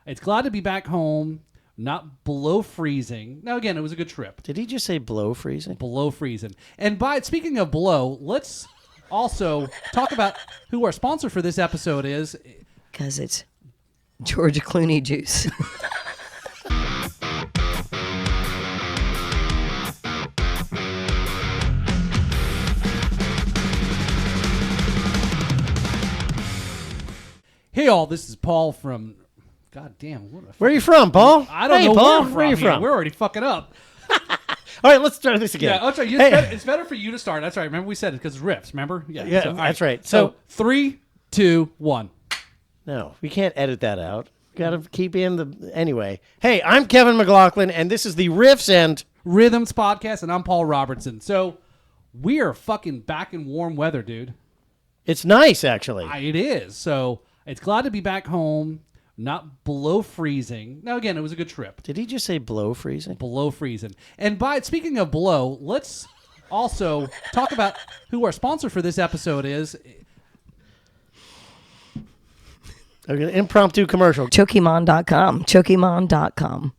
it's glad to be back home, not below freezing. Now, again, it was a good trip. Did he just say below freezing? Below freezing. And speaking of below, let's also talk about who our sponsor for this episode is. Because it's Georgia Clooney juice. Hey, all, this is Paul from... God damn. Where are you from, Paul? I don't hey, know Paul, where you from. from? We're already fucking up. All right, let's try this again. Yeah, that's right. It's better for you to start. That's right. Remember we said it because it's riffs, remember? Yeah, so, that's right. So 3, 2, 1. No, we can't edit that out. Got to keep in the... Anyway. Hey, I'm Kevin McLaughlin, and this is the Riffs and... Rhythms podcast, and I'm Paul Robertson. So we are fucking back in warm weather, dude. It's nice, actually. It is. So it's glad to be back home, not below freezing. Now, again, it was a good trip. Did he just say below freezing? Below freezing. And speaking of below, let's also talk about who our sponsor for this episode is. Okay, impromptu commercial. Chokimon.com. Chokimon.com.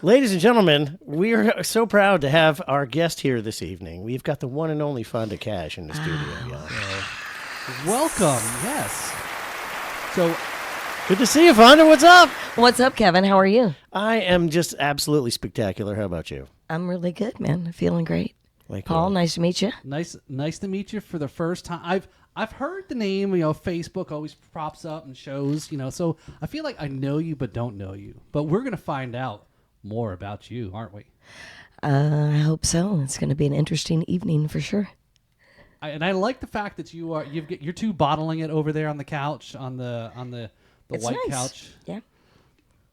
Ladies and gentlemen, we are so proud to have our guest here this evening. We've got the one and only Fonda Cash in the studio. Welcome. Yes. So... Good to see you, Fonda. What's up? What's up, Kevin? How are you? I am just absolutely spectacular. How about you? I'm really good, man. Feeling great. Like Paul, nice to meet you. Nice to meet you for the first time. I've heard the name, Facebook always props up and shows, so I feel like I know you but don't know you. But we're going to find out more about you, aren't we? I hope so. It's going to be an interesting evening for sure. And I like the fact that you're two bottling it over there on the couch, on the it's white nice. couch. Yeah.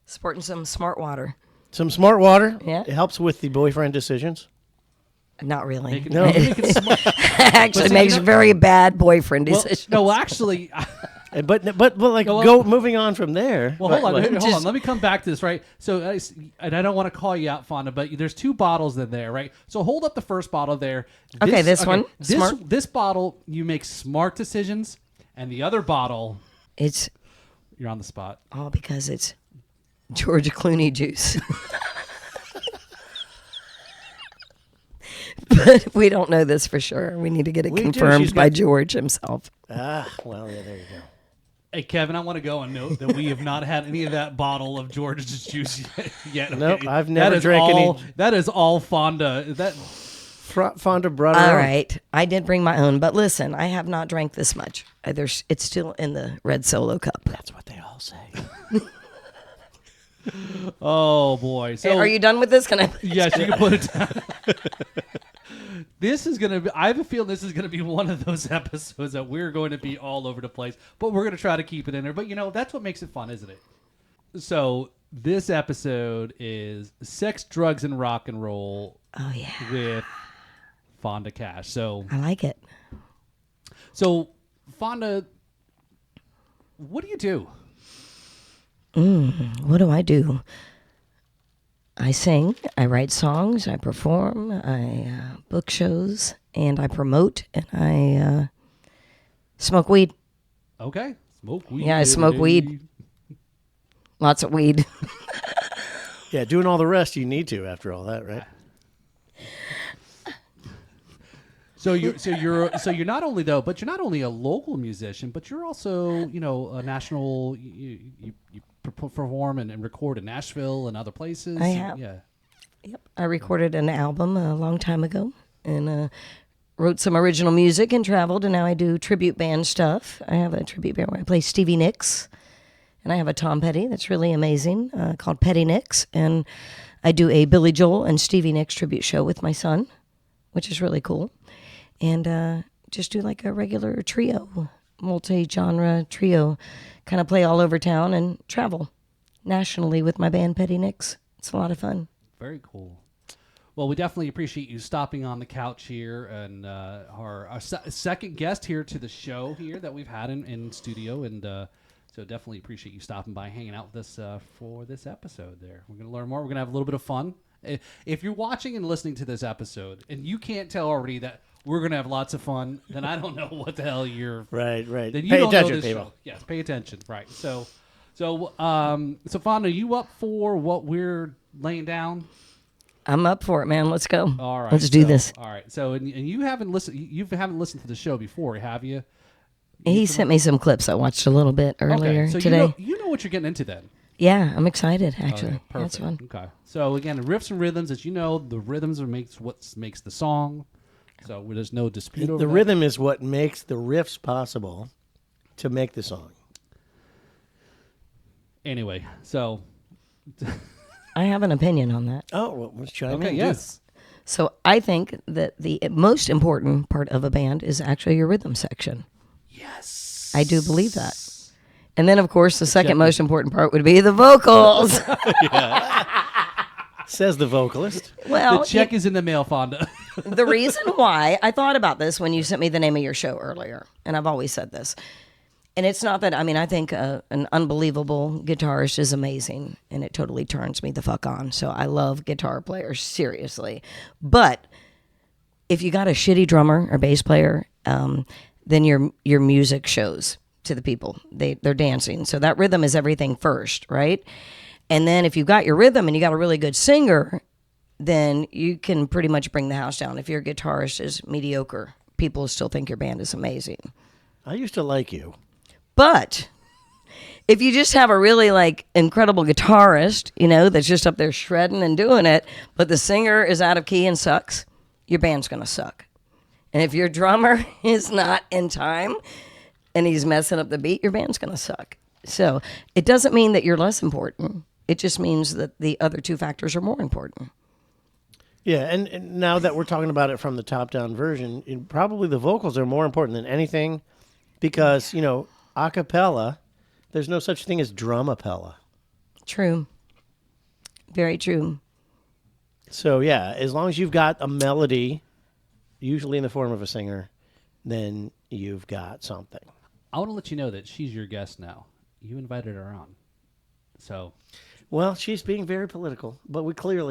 Sporting some smart water. Some smart water. Yeah. It helps with the boyfriend decisions. Not really. No. Actually makes very bad boyfriend decisions. No, actually... But moving on from there. Well, hold on. Let me come back to this, right? So, and I don't want to call you out, Fonda, but there's 2 bottles in there, right? So hold up the first bottle there. This one. Smart. This bottle, you make smart decisions, and the other bottle, you're on the spot. All because it's Georgia Clooney juice. But we don't know this for sure. We need to get it confirmed by George himself. Well, yeah, there you go. Hey, Kevin, I want to go and note that we have not had any of that bottle of George's juice yet. Okay? Nope, I've never drank any. That is all Fonda. Fonda brought it All on. right. I did bring my own, but listen, I have not drank this much. It's still in the red Solo cup. That's what they all say. Oh, boy. So, hey, are you done with this? Can I? Yes, you can put it down. This is going to be, I have a feeling this is going to be one of those episodes that we're going to be all over the place, but we're going to try to keep it in there. But, that's what makes it fun, isn't it? So this episode is Sex, Drugs, and Rock and Roll with Fonda Cash. So I like it. So, Fonda, what do you do? What do I do? I sing, I write songs, I perform, I book shows, and I promote, and I smoke weed. Okay. Smoke weed. Yeah, I smoke weed. Lots of weed. Yeah, doing all the rest you need to after all that, right? So you're not only a local musician, but you're also a national. You perform and record in Nashville and other places. I have. Yeah. Yep. I recorded an album a long time ago and wrote some original music and traveled, and now I do tribute band stuff. I have a tribute band where I play Stevie Nicks, and I have a Tom Petty that's really amazing called Petty Nicks, and I do a Billy Joel and Stevie Nicks tribute show with my son, which is really cool, and just do like a regular trio, multi-genre trio, kind of play all over town and travel nationally with my band Petty Nicks. It's a lot of fun. Very cool. Well, we definitely appreciate you stopping on the couch here, and our second guest here to the show here that we've had in studio, and so definitely appreciate you stopping by, hanging out with us for this episode there. We're going to learn more. We're going to have a little bit of fun. If you're watching and listening to this episode, and you can't tell already that we're going to have lots of fun, then I don't know what the hell you're... Right. Then you pay don't attention, know this people. show. Yes, pay attention. Right. So So Fonda, you up for what we're laying down? I'm up for it, man. Let's go. All right, Let's do this. All right. So, and you haven't listened. You haven't listened to the show before, have you? He sent me some clips. I watched a little bit earlier so today. you know what you're getting into then. Yeah, I'm excited. Actually, Okay, perfect. that's fun. Okay. So again, riffs and rhythms. As you know, the rhythms are what makes the song. So there's no dispute over The that. rhythm is what makes the riffs possible to make the song. Anyway, so I have an opinion on that. Oh, well, let's chime okay, in. yes. So I think that the most important part of a band is actually your rhythm section. Yes. I do believe that. And then, of course, the second most important part would be the vocals. Says the vocalist. Well, The check is in the mail, Fonda. the reason why I thought about this when you sent me the name of your show earlier, and I've always said this, and it's not that, I mean, I think an unbelievable guitarist is amazing, and it totally turns me the fuck on. So I love guitar players, seriously. But if you got a shitty drummer or bass player, then your music shows to the people. They're dancing. So that rhythm is everything first, right? And then if you've got your rhythm and you got a really good singer, then you can pretty much bring the house down. If your guitarist is mediocre, people still think your band is amazing. I used to like you. But if you just have a really like incredible guitarist, you know, that's just up there shredding and doing it, but the singer is out of key and sucks, your band's going to suck. And if your drummer is not in time and he's messing up the beat, your band's going to suck. So it doesn't mean that you're less important. It just means that the other two factors are more important. Yeah, and now that we're talking about it from the top-down version, probably the vocals are more important than anything because, you know, a cappella, there's no such thing as drum-a-pella. True. Very true. So, yeah, as long as you've got a melody, usually in the form of a singer, then you've got something. I want to let you know that she's your guest now. You invited her on. So, Well, she's being very political, but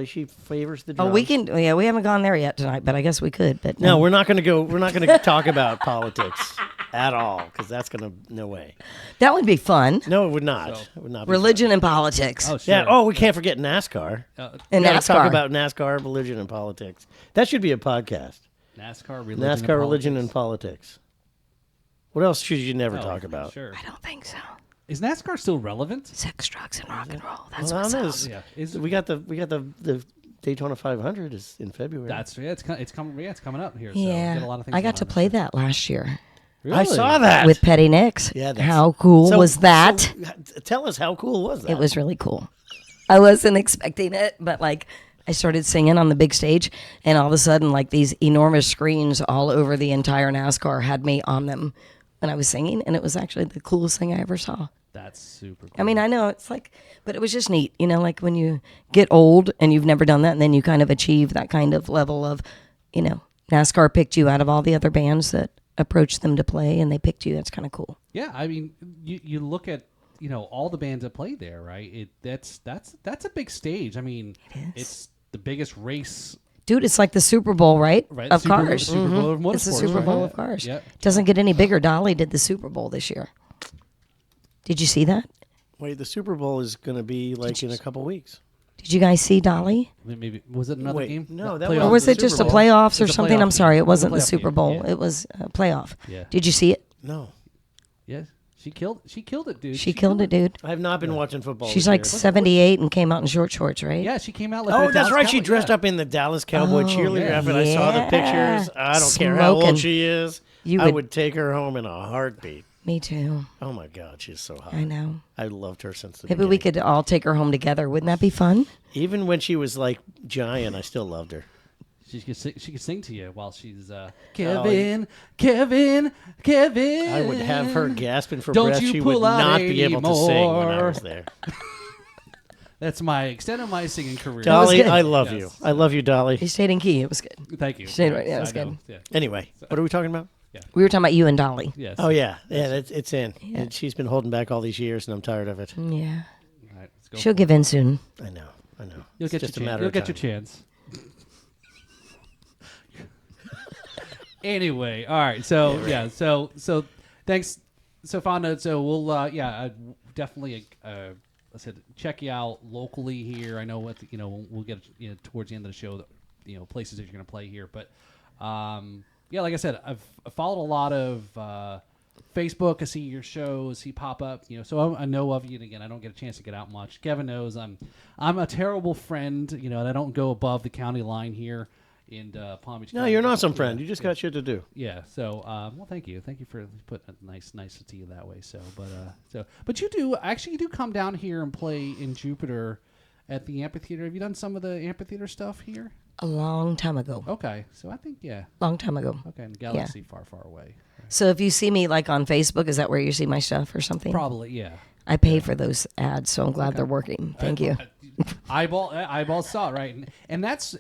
she favors the drums. Oh, we haven't gone there yet tonight, but I guess we could. But No, we're not going to talk about politics at all because that's going to, no way. that would be fun. No, it would not. So- It would not be Religion and politics. oh, sure. Yeah. Oh, we can't forget NASCAR. and We gotta NASCAR. talk about NASCAR, religion, and politics. That should be a podcast. NASCAR, religion, and NASCAR, religion, and politics. politics. What else should you never Oh, talk about? Sure. I don't think so. Is NASCAR still relevant? Sex, drugs, and rock and roll. That's Well, what it sells. is. Yeah. Is it? We got the Daytona 500 is in February. It's coming. Yeah, it's coming up here. So Yeah, get a lot of things I got to going on. play that last year Really? I saw that with Petty Nicks. Yeah, that's- how cool So- was that? so, tell us how cool was that? It was really cool. I wasn't expecting it, but like I started singing on the big stage, and all of a sudden, like these enormous screens all over the entire NASCAR had me on them when I was singing, and it was actually the coolest thing I ever saw. That's super cool. I mean, I know it's like, but it was just neat, you know, like when you get old and you've never done that, and then you kind of achieve that kind of level of, you know, NASCAR picked you out of all the other bands that approached them to play, and they picked you. That's kind of cool. Yeah, I mean, you look at all the bands that play there, right? That's a big stage. I mean, it's the biggest race, Dude, it's like the Super Bowl, right? right? Of Super, cars. Super Bowl of motorsports, It's the Super Bowl right? of cars. Yep. Doesn't get any bigger. Dolly did the Super Bowl this year. Did you see that? Wait, the Super Bowl is going to be like in a couple weeks. Did you guys see Dolly? Maybe was it another Wait, game? no, that Playoff. Or was the it just Super the Bowl. playoffs or It's a something? playoff I'm sorry, game. it wasn't the It's a playoff Super game, Bowl. yeah. It was a playoff. Yeah. Did you see it? No, Yes, she killed it, dude. She killed it, dude. I have not been watching football. She's this like year. 78 and came out in short shorts, right? Yeah, she came out like. Oh, the that's Dallas right. She Cowboys, dressed yeah. up in the Dallas Cowboy cheerleader yeah. outfit. I saw the Yeah. pictures. I don't care how Smoking. old she is. You I would- would take her home in a heartbeat. Me too. Oh my God, she's so hot. I know. I loved her since the Maybe we beginning. could all take her home together. Wouldn't that be fun? Even when she was like giant, I still loved her. She could sing to you while she's Kevin, Kevin. I would have her gasping for Don't breath. you She would pull out not be able to sing when I anymore. was there. That's my extent of my singing career. Dolly, good. I love Yes. you. I love you, Dolly. He stayed in key. It was good. Thank you. Stayed right- yeah, that's I know. good. Yeah. Anyway, what are we talking about? We were talking about you and Dolly. Yes. Oh yeah, it's in. Yeah. And she's been holding back all these years, and I'm tired of it. Yeah. All right, let's go. She'll give in soon. I know. You'll It's get just your a chance. matter You'll of get your time. chance. Anyway, all right. So yeah. So thanks. So Fonda. So we'll definitely, I said, check you out locally here. I know we'll get towards the end of the show, places that you're going to play here. But yeah, like I said, I've followed a lot of Facebook. I see your shows, see pop up. So I know of you. And again, I don't get a chance to get out much. Kevin knows I'm a terrible friend. And I don't go above the county line here in Palm Beach. No, County. you're not some friend. You just got shit to do. Yeah. So, well, thank you for putting it nice to you that way. So, but you do come down here and play in Jupiter at the amphitheater. Have you done some of the amphitheater stuff here? A long time ago. Okay. So I think Long time ago. Okay, in Galaxy, far away. So if you see me like on Facebook, is that where you see my stuff or something? Probably, yeah. I pay for those ads, so I'm glad they're working. Thank you. Eyeball saw it, right, and that's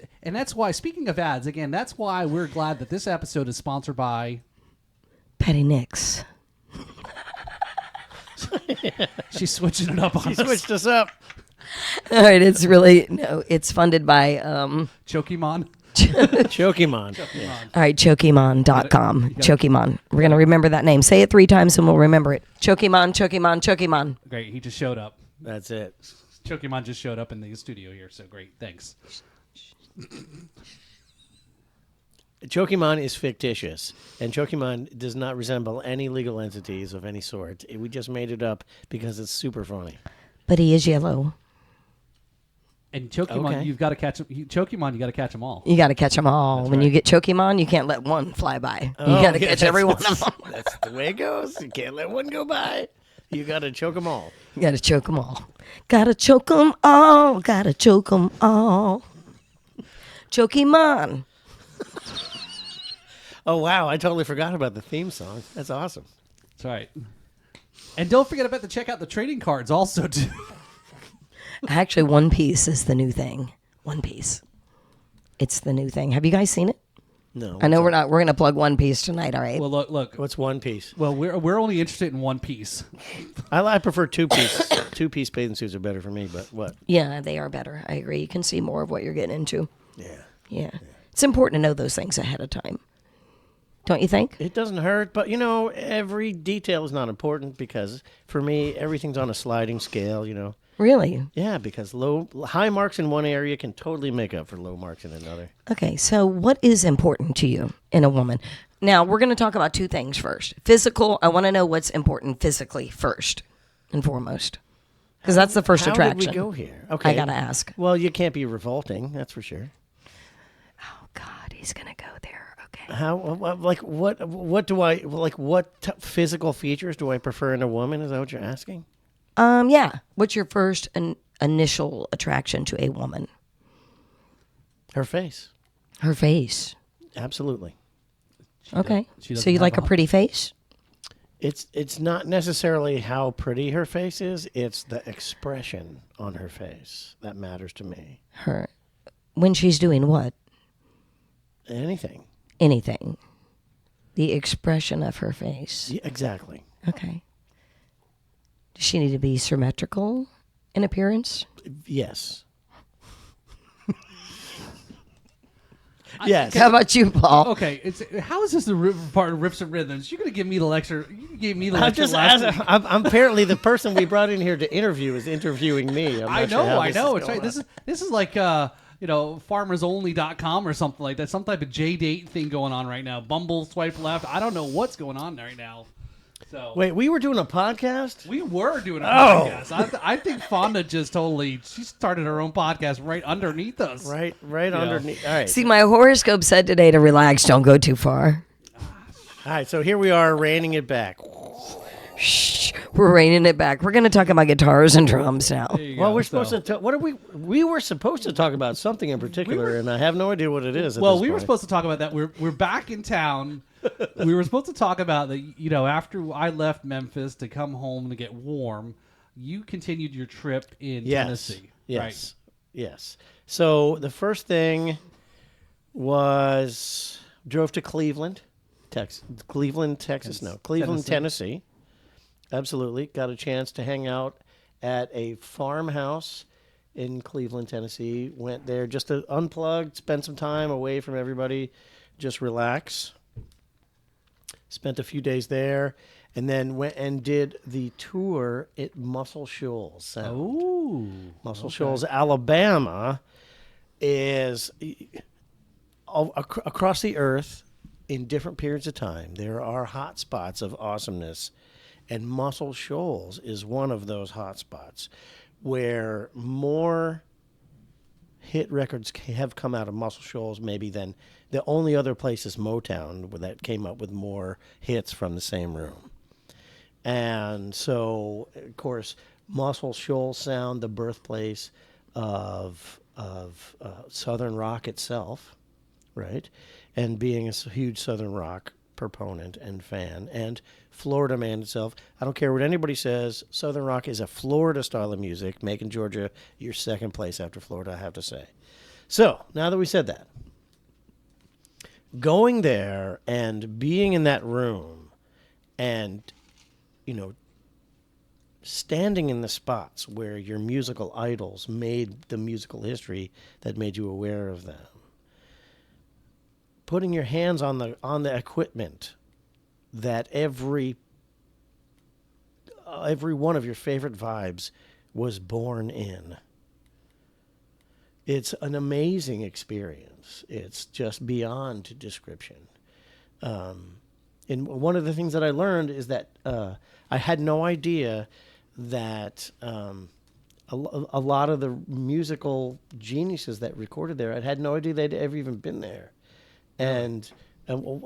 why. Speaking of ads, again, that's why we're glad that this episode is sponsored by Petty Nicks. She's switching it up on us. She switched us up. All right, it's funded by Chokimon. Chokimon. Yeah. All right, Chokimon.com. Chokimon. We're going to remember that name. Say it 3 times and we'll remember it. Chokimon. Great, he just showed up. That's it. Chokimon just showed up in the studio here, so great, thanks. Chokimon is fictitious, and Chokimon does not resemble any legal entities of any sort. We just made it up because it's super funny. But he is yellow. And Chokimon, you've got to catch him. Chokimon, you got to catch them all. You got to catch them all. That's when right. you get Chokimon, you can't let one fly by. You got to catch every one of them. That's the way it goes. You can't let one go by. You got to choke them all. You got to choke them all. Got to choke them all. Got to choke them all. Chokimon. Oh, wow. I totally forgot about the theme song. That's awesome. That's right. And don't forget about to check out the trading cards also, too. Actually, One Piece is the new thing. One Piece. It's the new thing. Have you guys seen it? No. I know we're going to plug One Piece tonight, all right? Well, look. What's One Piece? Well, we're only interested in one piece. I prefer two-piece. Two-piece bathing suits are better for me, but what? Yeah, they are better. I agree. You can see more of what you're getting into. Yeah. It's important to know those things ahead of time. Don't you think? It doesn't hurt, but, every detail is not important because, for me, everything's on a sliding scale, Really? Yeah, because high marks in one area can totally make up for low marks in another. Okay, so what is important to you in a woman? Now, we're going to talk about 2 things first. Physical, I want to know what's important physically first and foremost. Because that's the first attraction. How did we go here? Okay. I got to ask. Well, you can't be revolting, that's for sure. Oh, God, he's going to go there. Okay. How, what do I, what physical features do I prefer in a woman? Is that what you're asking? Yeah. What's your first initial attraction to a woman? Her face. Her face. Absolutely. Okay. She So you like a pretty face? It's not necessarily how pretty her face is, it's the expression on her face that matters to me. When she's doing what? Anything. Anything. The expression of her face. Yeah, exactly. Okay. Does she need to be symmetrical in appearance? Yes. Yes. How about you, Paul? Okay, how is this the part of Riffs and Rhythms? You're going to give me the lecture. You gave me the lecture last week. I'm apparently the person we brought in here to interview is interviewing me. I know. It's right. This is like farmersonly.com or something like that. Some type of J-date thing going on right now. Bumble, swipe left. I don't know what's going on right now. So wait, we were doing a podcast? We were doing a podcast. I think Fonda just she started her own podcast right underneath us. Right underneath. All right. See, my horoscope said today to relax, don't go too far. All right, so here we are reining it back. Shh, we're reining it back. We're going to talk about guitars and drums now. Well, we're supposed to talk. What are we? We were supposed to talk about something in particular, and I have no idea what it is. Well, we were supposed to talk about that. We're back in town. We were supposed to talk about that. After I left Memphis to come home to get warm, you continued your trip in Tennessee. Yes. Right? Yes. So the first thing was drove to Cleveland, Texas. Cleveland, Tennessee. Absolutely. Got a chance to hang out at a farmhouse in Cleveland, Tennessee. Went there just to unplug, spend some time away from everybody, just relax. Spent a few days there. and then went and did the tour at Muscle Shoals Sound. Oh, Muscle Shoals, Alabama, is across the earth in different periods of time. There are hot spots of awesomeness, and Muscle Shoals is one of those hot spots where more hit records have come out of Muscle Shoals maybe than the only other place is Motown that came up with more hits from the same room. And so, of course, Muscle Shoals Sound, the birthplace of Southern rock itself, right? And being a huge Southern rock proponent and fan, and Florida man itself. I don't care what anybody says. Southern rock is a Florida style of music, making Georgia your second place after Florida, I have to say. So, now that we said that, going there and being in that room and, you know, standing in the spots where your musical idols made the musical history that made you aware of them, putting your hands on the equipment that every one of your favorite vibes was born in. It's an amazing experience. It's just beyond description. And one of the things that I learned is that I had no idea that a lot of the musical geniuses that recorded there, I had no idea they'd ever even been there. And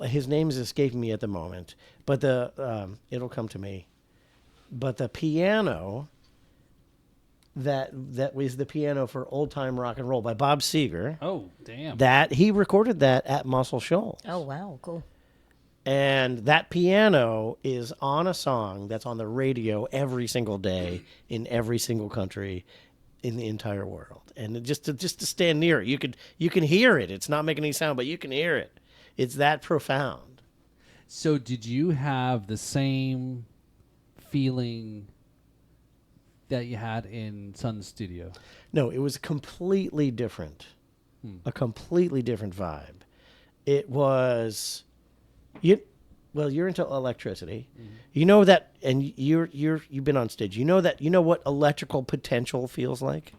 his name is escaping me at the moment, but it'll come to me. But the piano that was the piano for Old Time Rock and Roll by Bob Seger. Oh, damn! That he recorded that at Muscle Shoals. Oh, wow, cool. And that piano is on a song that's on the radio every single day in every single country in the entire world. And just to stand near it, you can hear it. It's not making any sound, but you can hear it. It's that profound. So did you have the same feeling that you had in Sun's studio? No, it was completely different. A completely different vibe. It was you're into electricity. Mm-hmm. You know that, and you've been on stage. You know that. You know what electrical potential feels like.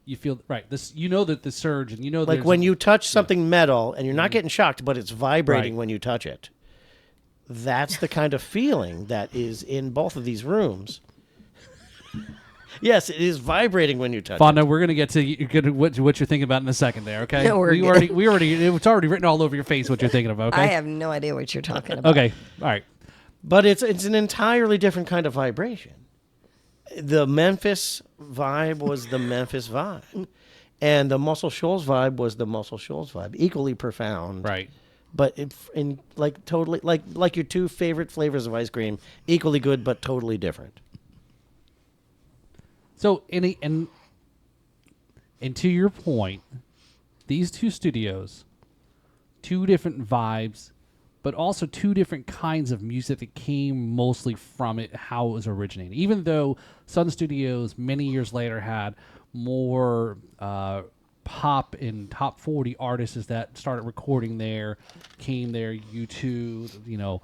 You feel right. This, you know that the surge, and you know, like when you touch something metal, and you're not getting shocked, but it's vibrating when you touch it. That's the kind of feeling that is in both of these rooms. Yes, it is vibrating when you touch Fonda, it. we're gonna get to what you're thinking about in a second there, okay? No, we already it's already written all over your face what you're thinking of, okay? I have no idea what you're talking about. Okay, all right. But it's an entirely different kind of vibration. The Memphis vibe was the Memphis vibe, and the Muscle Shoals vibe was the Muscle Shoals vibe, equally profound. Right. But in like totally like your two favorite flavors of ice cream, equally good but totally different. So, and to your point, these two studios, two different vibes, but also two different kinds of music that came mostly from it, how it was originating. Even though Sun Studios many years later had more pop and top 40 artists that started recording there, came there, U2,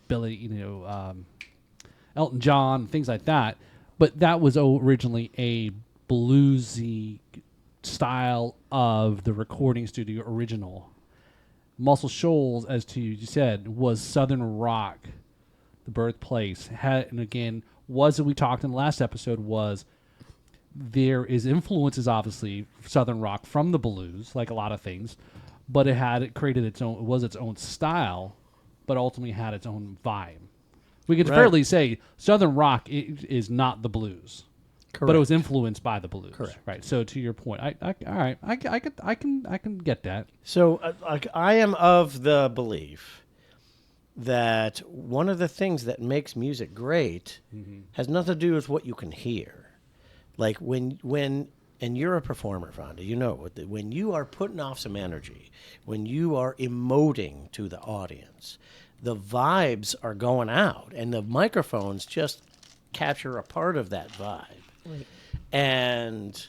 Billy, Elton John, things like that. But that was originally a bluesy style of the recording studio original. Muscle Shoals, as you said, was Southern rock, the birthplace. And again, as we talked in the last episode, was there is influences, obviously, Southern rock from the blues, like a lot of things, but it created its own, it was its own style, but ultimately had its own vibe. We could fairly say Southern rock is not the blues, correct, but it was influenced by the blues. Correct. Right. So to your point, I can get that. So I am of the belief that one of the things that makes music great has nothing to do with what you can hear. Like when and you're a performer, Fonda, you know, when you are putting off some energy, when you are emoting to the audience, the vibes are going out, and the microphones just capture a part of that vibe. Right. And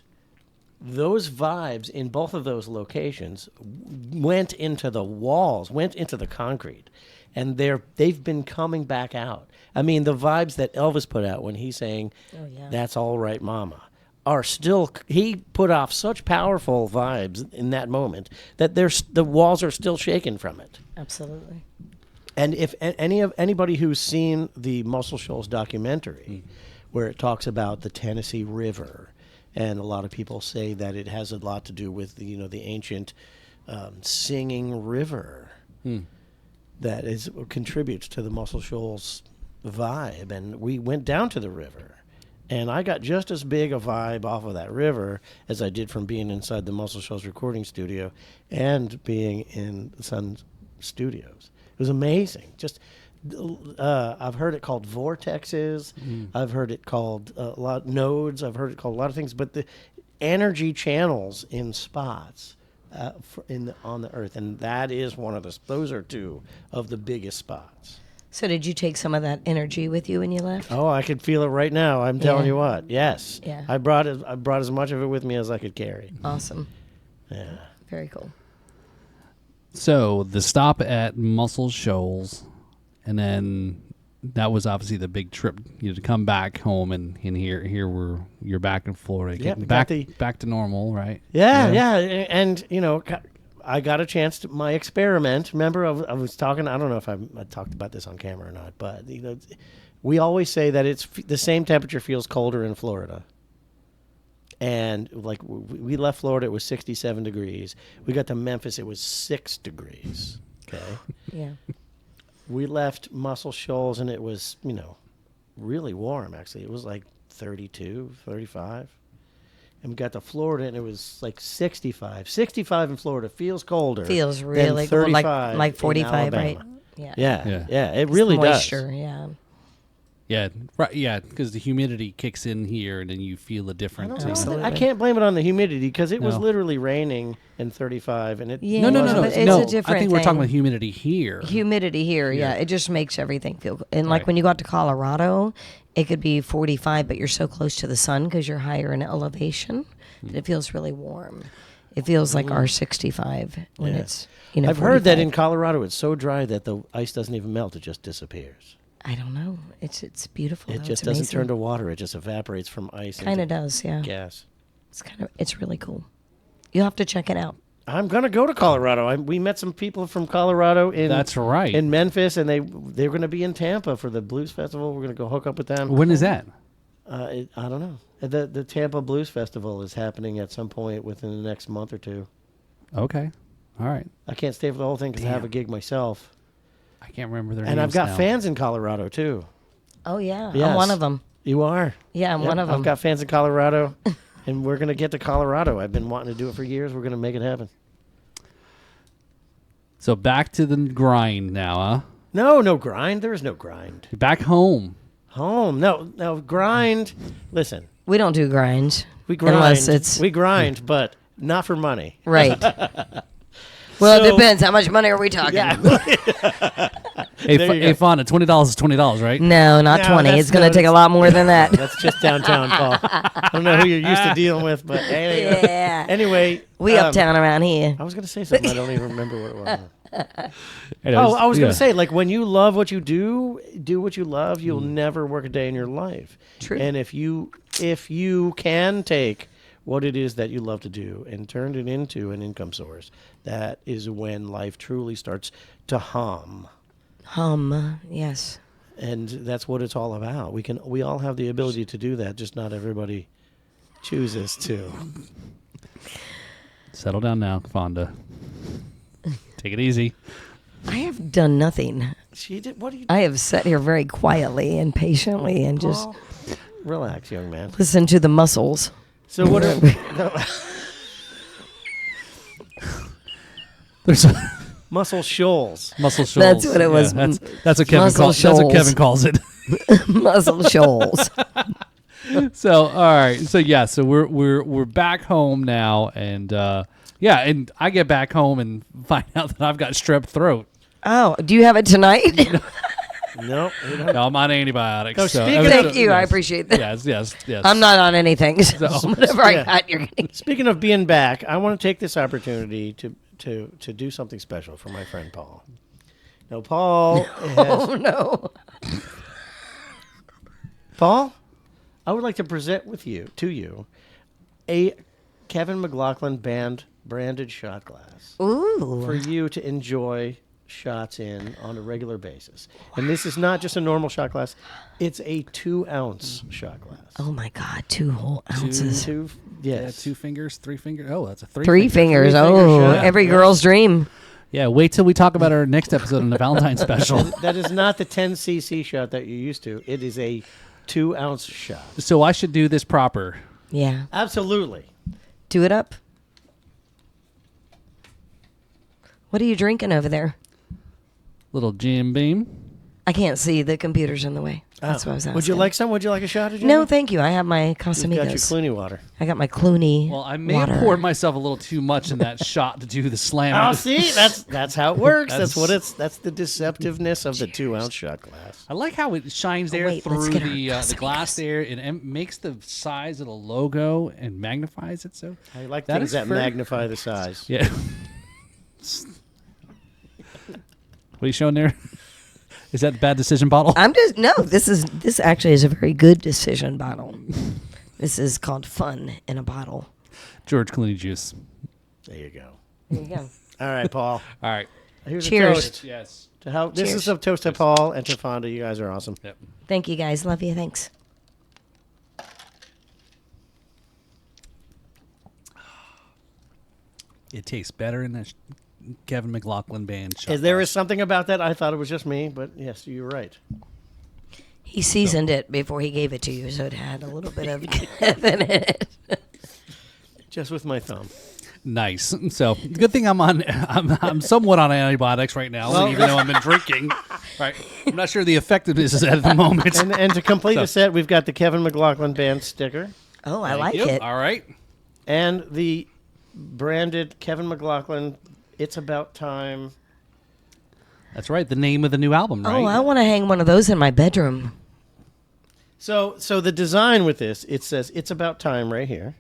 those vibes in both of those locations went into the walls, went into the concrete. and they've been coming back out. I mean, the vibes that Elvis put out when he's saying, "That's all right, Mama," are still. He put off such powerful vibes in that moment that the walls are still shaking from it. Absolutely. And if anybody who's seen the Muscle Shoals documentary, where it talks about the Tennessee River, and a lot of people say that it has a lot to do with the ancient singing river that contributes to the Muscle Shoals vibe. And we went down to the river, and I got just as big a vibe off of that river as I did from being inside the Muscle Shoals recording studio and being in the Sun Studios. It was amazing. Just I've heard it called vortexes. I've heard it called a lot nodes. I've heard it called a lot of things. But the energy channels in spots on the Earth, and that is one of those are two of the biggest spots. So did you take some of that energy with you when you left? Oh, I could feel it right now. I'm telling you what. Yes. Yeah. I brought as much of it with me as I could carry. Awesome. Yeah. Very cool. So the stop at Muscle Shoals, and then that was obviously the big trip, to come back home, and here you're back in Florida, Yep, getting back to normal, right? Yeah. And I got a chance to my experiment. Remember, I was talking. I don't know if I talked about this on camera or not, but we always say that it's the same temperature feels colder in Florida. And like we left Florida, it was 67 degrees. We got to Memphis, it was 6 degrees. Okay. Yeah. We left Muscle Shoals, and it was, really warm, actually. It was like 32, 35. And we got to Florida, and it was like 65. 65 in Florida feels colder. Feels really cold, like 45, right? Yeah. It really moisture, does. yeah. Yeah, right. Yeah, because the humidity kicks in here, and then you feel the difference. Absolutely. I can't blame it on the humidity because it was literally raining in 35, and it. Yeah, No. but it's a different I think we're thing. talking about humidity here. Humidity here, yeah. It just makes everything feel good. And like when you go out to Colorado, it could be 45, but you're so close to the sun because you're higher in elevation that it feels really warm. It feels like our 65 when it's, I've 45. heard that in Colorado it's so dry that the ice doesn't even melt; it just disappears. I don't know. It's beautiful. It just doesn't turn to water; it just evaporates from ice. Kind of does, yeah. Gas. It's really cool. You'll have to check it out. I'm gonna go to Colorado. We met some people from Colorado That's right. in Memphis, and they're gonna be in Tampa for the Blues Festival. We're gonna go hook up with them. When is that? I don't know. The Tampa Blues Festival is happening at some point within the next month or two. Okay. All right. I can't stay for the whole thing because I have a gig myself, I can't remember their and names I've got now. fans in Colorado too. Oh, yeah. Yes. I'm one of them. You are? Yeah, I'm Yep, one of them. I've got fans in Colorado, and we're gonna get to Colorado. I've been wanting to do it for years. We're gonna make it happen. So back to the grind now, huh? No grind. There is no grind. You're back home. Home. No grind. Listen, We don't do grinds. we grind. Unless it's... We grind, but not for money. Right. Well, So- it depends. How much money are we talking? Yeah. Hey, Fonda, $20 is $20, right? No, not No, 20. that's It's going to no- take a lot more than that. That's just downtown, Paul. I don't know who you're used to dealing with, but anyway. Yeah. Anyway, We uptown around here. I was going to say something. I don't even remember what it was. Anyways, I was going yeah. to say, like, when you love what you do what you love, you'll never work a day in your life. True. And if you can take what it is that you love to do and turn it into an income source, that is when life truly starts to hum. Yes. And that's what it's all about. We all have the ability to do that, just not everybody chooses to. Settle down now, Fonda. Take it easy. I have done nothing. She did. What do you? I have sat here very quietly and patiently and just Paul? Relax, young man. listened to the muscles. So what? There's Muscle Shoals. Muscle Shoals. That's what it was. That's what Kevin Muscle calls. That's what shoals. Kevin calls it. Muscle shoals. So all right. So yeah. So we're back home now, and and I get back home and find out that I've got strep throat. Oh, do you have it tonight? No, we don't. No, I'm on antibiotics. No, so, speaking Thank you. I yes. appreciate that. Yes. I'm not on anything. So whatever I got, you're getting. Speaking of being back, I want to take this opportunity to do something special for my friend Paul. No, Paul. Has, Oh no. Paul, I would like to present to you, a Kevin McLaughlin branded shot glass Ooh. for you to enjoy shots in on a regular basis. And this is not just a normal shot glass; it's a 2-ounce shot glass. Oh my God, 2 whole ounces. Yes. 2 fingers, 3 fingers. Oh, that's a 3. 3 fingers. Three-finger Oh, shot. every girl's dream. Yeah, wait till we talk about our next episode on the Valentine special. That is not the 10cc shot that you're used to. It is a 2-ounce shot. So I should do this proper. Yeah. Absolutely. Do it up. What are you drinking over there? Little Jim Beam. I can't see. The computer's in the way. That's what I was asking. Would you like some? Would you like a shot? No, thank you. I have my You've got your Casamigos. Clooney water. I got my Clooney Well, I may water. have poured myself a little too much in that shot to do the slam. Oh, see, that's how it works. That's That's- that's the deceptiveness of the 2-ounce shot glass. I like how it shines there wait, let's through get our the Casamigos. glass there. It makes the size of the logo and magnifies it. So I like That things is that fair. magnify the size. yeah. What are you showing there? Is that the bad decision bottle? I'm just no. This actually is a very good decision bottle. This is called Fun in a Bottle. George Clooney juice. There you go. There you go. All right, Paul. All right. Here's Cheers. a toast. Yes. To how, this Cheers. is a toast to Paul and to Fonda. You guys are awesome. Yep. Thank you guys. Love you. Thanks. It tastes better in that Kevin McLaughlin band. shot There glass. is something about that. I thought it was just me, but yes, you're right. He seasoned it before he gave it to you, so it had a little bit of Kevin in it. Just with my thumb. Nice. So good thing I'm somewhat on antibiotics right now, Well- even though I've been drinking. Right. I'm not sure the effectiveness is at the moment. And to complete the set, we've got the Kevin McLaughlin band sticker Oh, I Thank like you. it. All right. and the branded Kevin McLaughlin It's About Time. That's right. The name of the new album, right? Oh, I want to hang one of those in my bedroom. So the design with this, it says It's About Time right here.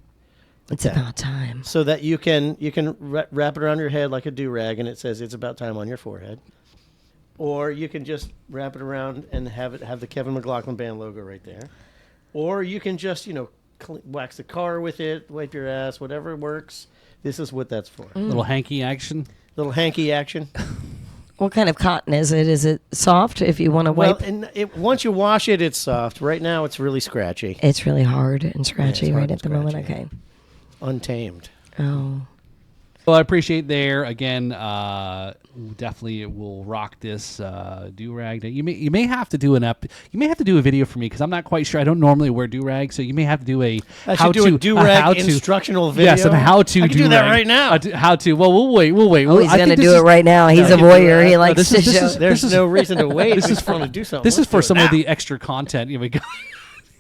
It's about time. So that you can wrap it around your head like a do-rag, and it says "It's About Time" on your forehead, or you can just wrap it around and have the Kevin McLaughlin band logo right there, or you can just wax the car with it, wipe your ass, whatever works. This is what that's for. Little hanky action. Little hanky action. What kind of cotton is it? Is it soft if you want to Well, wipe? and once you wash it, it's soft. Right now, it's really scratchy, It's really hard and scratchy hard right and at the moment. scratchy. Okay. untamed. Oh. Well, I appreciate there again. Definitely will rock this do rag. You may have to do You may have to do a video for me because I'm not quite sure. I don't normally wear do rag, so you may have to do a I how should do to a do-rag how to- instructional video. Yes, and how to I can do that do-rag. right now. How to? Well, we'll wait. We'll wait. Oh, he's I going to think do this it is- right now. He's a can do voyeur. that. He No, likes this to is- this show. is- There's no reason to wait. This We is just want to do something. This is Let's for do it some now. of the extra content. We got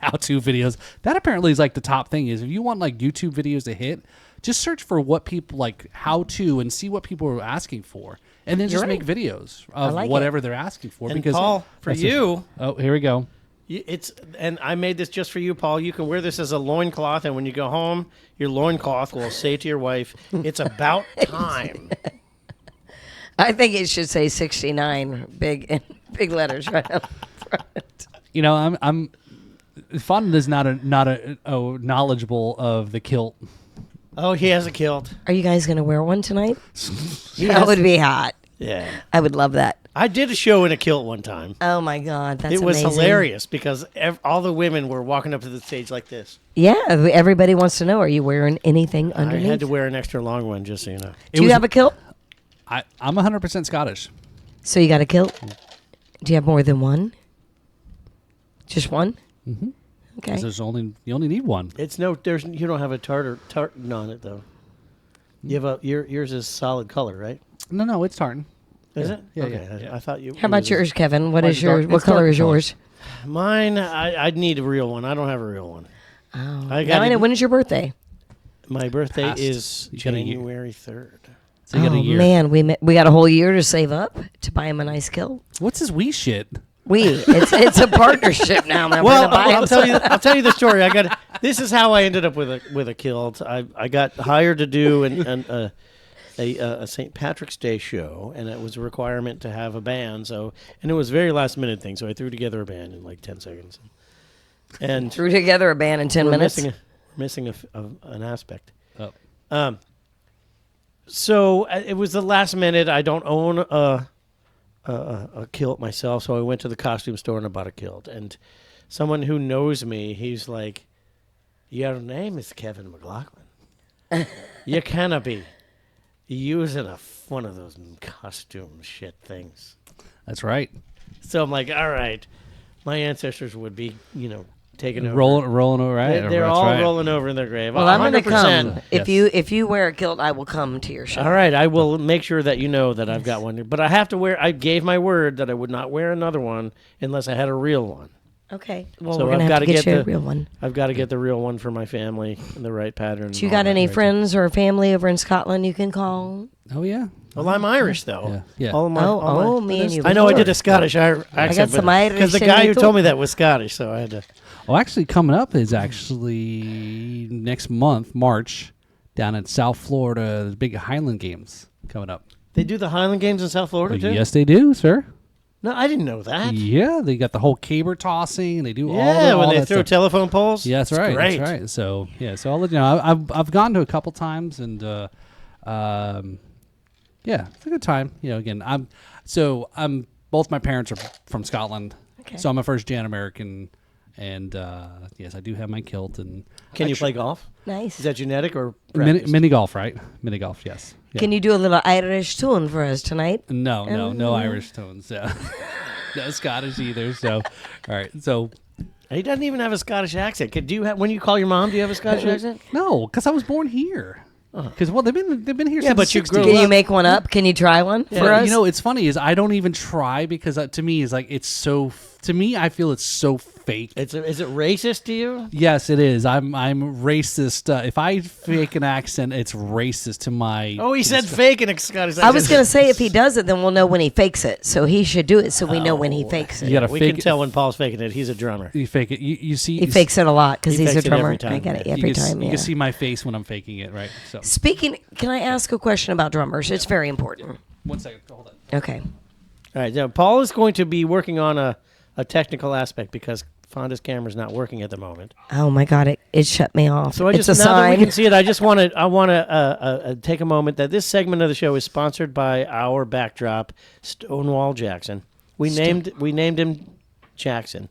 how-to videos. That apparently is like the top thing. Is if you want like YouTube videos to hit, just search for what people like how to and see what people are asking for, and then just You're make right. videos of like whatever they're asking for. And because Paul, for that's you, oh, here we go. and I made this just for you, Paul. You can wear this as a loincloth, and when you go home, your loincloth will say to your wife, "It's about time." I think it should say 69 big letters right up front. You know, I'm Fonda is not a knowledgeable of the kilt. Oh, he has a kilt. Are you guys going to wear one tonight? He That has- would be hot. Yeah, I would love that. I did a show in a kilt one time. Oh my God, that's It was amazing. hilarious because all the women were walking up to the stage like this. Yeah, everybody wants to know: are you wearing anything underneath? I had to wear an extra long one, just so you know. Do you have a kilt? I'm 100% Scottish. So you got a kilt? Do you have more than one? Just one? Mm-hmm. Okay. You only need one. You don't have a tartan on it though. You have yours is solid color, right? No, it's tartan. Is it? Yeah, Okay. yeah. I thought you. How about yours, Kevin? What Mine's is your? dark- What it's color dark is color. yours? Mine? I'd need a real one. I don't have a real one. Oh, I now got I it. know. When is your birthday? My birthday Passed. is You got a year. January 3rd. So you got a Oh year. man, we got a whole year to save up to buy him a nice kilt. What's this wee shit? It's a partnership now, man. Well, We're gonna buy I'll him tell you the story. This is how I ended up with a kilt. I got hired to do a St. Patrick's Day show, and it was a requirement to have a band. So, and it was a very last minute thing. So I threw together a band in like 10 seconds, and Threw together a band in 10 minutes. Missing an aspect. Oh. So it was the last minute. I don't own a kilt myself, so I went to the costume store and I bought a kilt. And someone who knows me, he's like, "Your name is Kevin McLaughlin. You cannot be using one of those costume shit things." That's right. So I'm like, all right, my ancestors would be, taking over. Rolling over, right? They're all right. rolling over in their grave. Well, I'm going to 100%. come. Yes. If you wear a kilt, I will come to your show. All right, I will make sure that you know that I've got one. But I have to wear. I gave my word that I would not wear another one unless I had a real one. Okay. Well, So we're going to I've have to gotta get get you a the- real one. I've got to get the real one for my family in the right pattern. Do you got any friends or family over in Scotland you can call? Oh yeah. Well, I'm Irish though. Yeah. All of my, all my- me and you. I know I did a before. Scottish accent. some Irish because the in guy me who too. told me that was Scottish, so I had to. Oh, actually, coming up is actually next month, March, down in South Florida. The big Highland Games coming up. They do the Highland Games in South Florida too. Yes, they do, sir. No, I didn't know that. Yeah, they got the whole caber tossing. They do all Yeah, when all they that throw stuff. telephone poles. Yeah, that's It's right. Great. That's right. So yeah, so I'll let you know. I've gone to a couple times, and yeah, it's a good time. Again, I'm both my parents are from Scotland, Okay. so I'm a first gen American, and yes, I do have my kilt and Can you play golf? Nice. Is that genetic or mini, practiced? mini golf, right? Mini golf, yes. Yeah. Can you do a little Irish tune for us tonight? No Irish tones. Yeah. No Scottish either. So, all right. So, He doesn't even have a Scottish accent. Do you have when you call your mom? Do you have a Scottish accent? no, because I was born here. Because they've been here Yeah, since but the you 60s. grew Can up- you make one up? Can you try one for But, us? it's funny is I don't even try because to me is like it's so. To me, I feel it's so fake. Is it racist to you? Yes, it is. I'm racist. If I fake an accent, it's racist to my. Oh, he said fake in a Scottish accent. I was going to say if he does it, then we'll know when he fakes it. So he should do it so we know when he fakes it. You gotta We fake can it. tell when Paul's faking it. He's a drummer. You fake it. You see. He fakes it a lot because He he's a fakes it drummer. every time. I get it You every can, time. you Yeah. can see my face when I'm faking it, right? So Speaking, can I ask a question about drummers? It's very important. 1 second. Hold on. Okay. All right, now Paul is going to be working on a technical aspect because Fonda's camera's not working at the moment. Oh my God! It shut me off. So it's a now that we sign. can see it, I want to take a moment that this segment of the show is sponsored by our backdrop, Stonewall Jackson. We named him Jackson.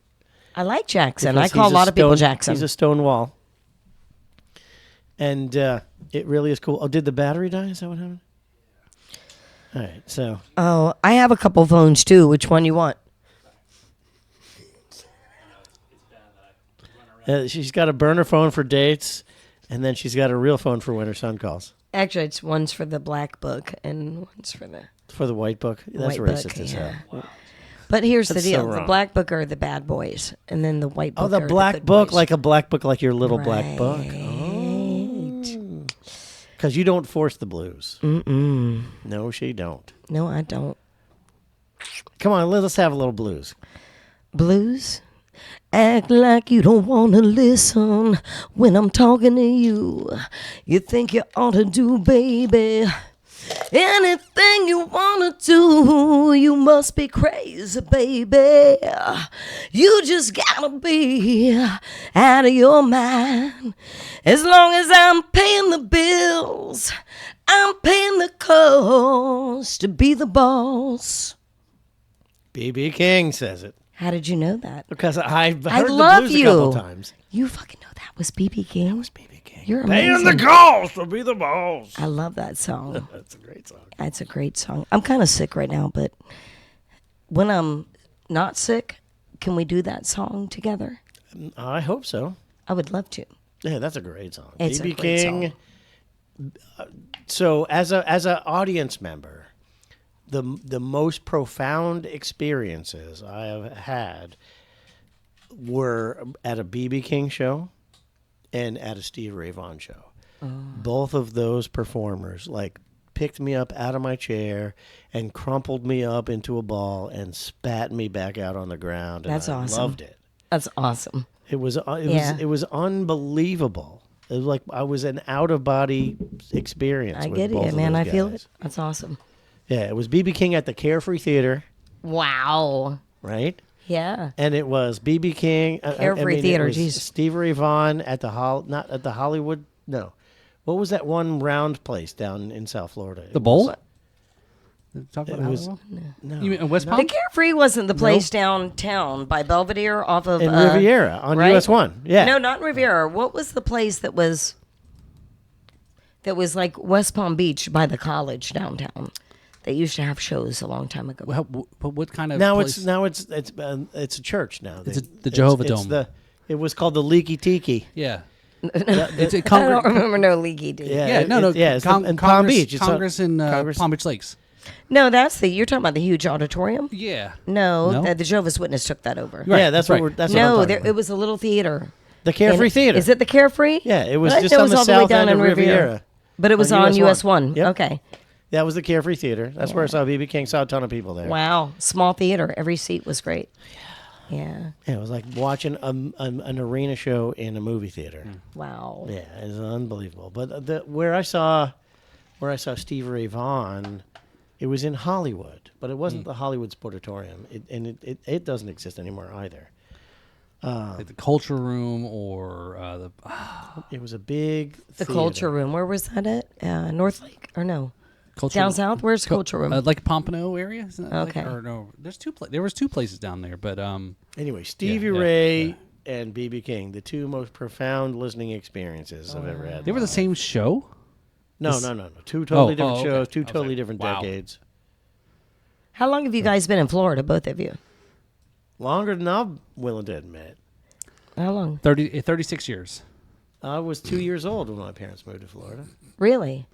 I like Jackson. because I call he's a lot of people stone- Jackson. He's a stone wall, and it really is cool. Oh, did the battery die? Is that what happened? All right, so Oh, I have a couple phones too. Which one you want? she's got a burner phone for dates, and then she's got a real phone for when her son calls. Actually, it's one's for the black book and one's for the For the white book. That's white racist book. as Yeah. hell. But here's the That's so deal: the wrong. black book are the bad boys, and then the white book. Oh, the are black good book, boys. like a black book, like your little black book. Right. Because you don't force the blues. Mm-mm. No, she don't. No, I don't. Come on, let's have a little blues. Blues. Act like you don't want to listen when I'm talking to you. You think you ought to do, baby, anything you want to do. You must be crazy, baby. You just gotta be out of your mind. As long as I'm paying the bills, I'm paying the cost to be the boss. B.B. King says it. How did you know that? Because I've I heard the love blues you. a couple times. You fucking know that was B.B. King. That was B.B. King. You're Paying amazing. the cost to be the boss. I love that song. That's a great song. That's a great song. I'm kind of sick right now, but when I'm not sick, can we do that song together? I hope so. I would love to. Yeah, that's a great song. It's a B.B. great King. song. So as an audience member, the most profound experiences I have had were at a B.B. King show and at a Steve Ray Vaughan show. Both of those performers picked me up out of my chair and crumpled me up into a ball and spat me back out on the ground. And That's I awesome. loved it. That's awesome. It was Yeah. it was unbelievable It was like I was an out of body experience. I with get both it, of man. those I feel guys. it. That's awesome. Yeah, it was BB King at the Carefree Theater, Wow. right? Yeah. And it was BB King. Carefree Theater, It was geez. Stevie Ray Vaughan at the not at the Hollywood. No, what was that one round place down in South Florida? The Bowl? Talk It about was Howell? no. You mean in West The Palm? Carefree wasn't the place downtown by Belvedere off of in Riviera on right? US 1. Yeah. No, not in Riviera. What was the place that was like West Palm Beach by the college downtown? They used to have shows a long time ago. But what kind of Now place? it's a church now. It's the Jehovah it's Dome. It was called the Leaky Tiki. Yeah. It's a I Congress. don't remember no leaky dude. Yeah, Yeah, no. it's in Palm Congress, Beach. It's Congress in Congress. Palm Beach Lakes. No, you're talking about the huge auditorium? Yeah. No, No? the Jehovah's Witness took that over. Right, Yeah, that's right. what that's what I'm No, talking about. it was a little theater. The Carefree And- Theater. Is it the Carefree? Yeah, it was But I just know it on was the all the way south down end of in Riviera. Riviera. But it was on US 1. Yep. Okay. That was the Carefree Theater. That's where I saw BB King. Saw a ton of people there. Wow. Small theater. Every seat was great. Yeah. Yeah, it was like watching an arena show in a movie theater. Wow. Yeah, it was unbelievable. But where I saw Stevie Ray Vaughan, it was in Hollywood, but it wasn't the Hollywood Sportatorium, it doesn't exist anymore either. Like the Culture Room or the. It was a big The theater. Culture Room. Where was that at? North Lake? Or no? Culture Down south? Where's the Culture Room? Like Pompano area. Isn't that Okay. Or no, there's two. There was two places down there, but Anyway, Stevie Yeah, Ray and BB King, the two most profound listening experiences I've ever had. they were the same show. No. Two totally different okay. shows, two I was totally like, different wow. decades. How long have you guys been in Florida, both of you? Longer than I'm willing to admit. How long? 36 years. I was 2 years old when my parents moved to Florida. Really?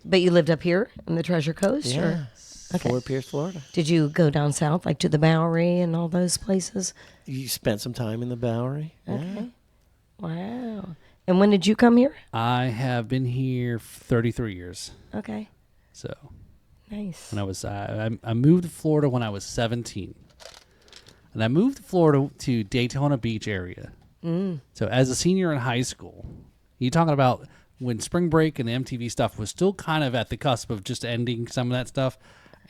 But you lived up here in the Treasure Coast? Or Okay. Fort Pierce, Florida. did you go down south, like to the Bowery and all those places? You spent some time in the Bowery. Okay. Wow. And when did you come here? I have been here 33 years. Okay. So Nice. when I was, I moved to Florida when I was 17, and I moved to Florida to Daytona Beach area. So as a senior in high school, you talking about when spring break and the MTV stuff was still kind of at the cusp of just ending some of that stuff,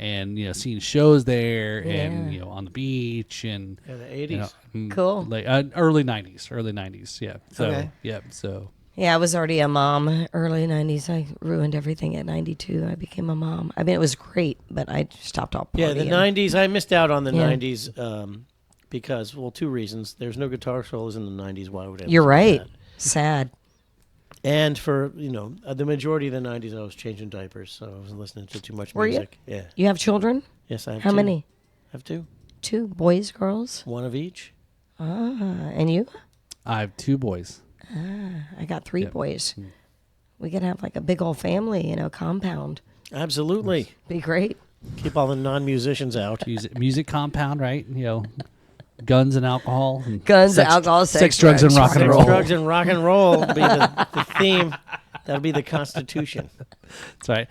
and seeing shows there and on the beach and Yeah, the 80s. Cool. like early 90s. Yeah. So Okay. yeah. So Yeah, I was already a mom. Early 90s. I ruined everything at 92. I became a mom. I mean, it was great, but I stopped all partying. Yeah, the 90s. I missed out on the Yeah. 90s because, well, two reasons. There's no guitar solos in the 90s. Why would I? You're listen to right. that? Sad. And for, the majority of the 90s, I was changing diapers, so I wasn't listening to too much Were you? music. Yeah. You have children? Yes, I have How two. many? I have two. 2 boys, girls? One of each. And you? I have 2 boys. I got 3 Yep. boys. We could have like a big old family, compound. Absolutely. Be great. Keep all the non-musicians out. Music compound, right? Guns and alcohol. And Guns, sex, alcohol, sex, drugs, and rock and Sex, roll. drugs, and rock and roll will be the theme. That'll be the Constitution. That's right.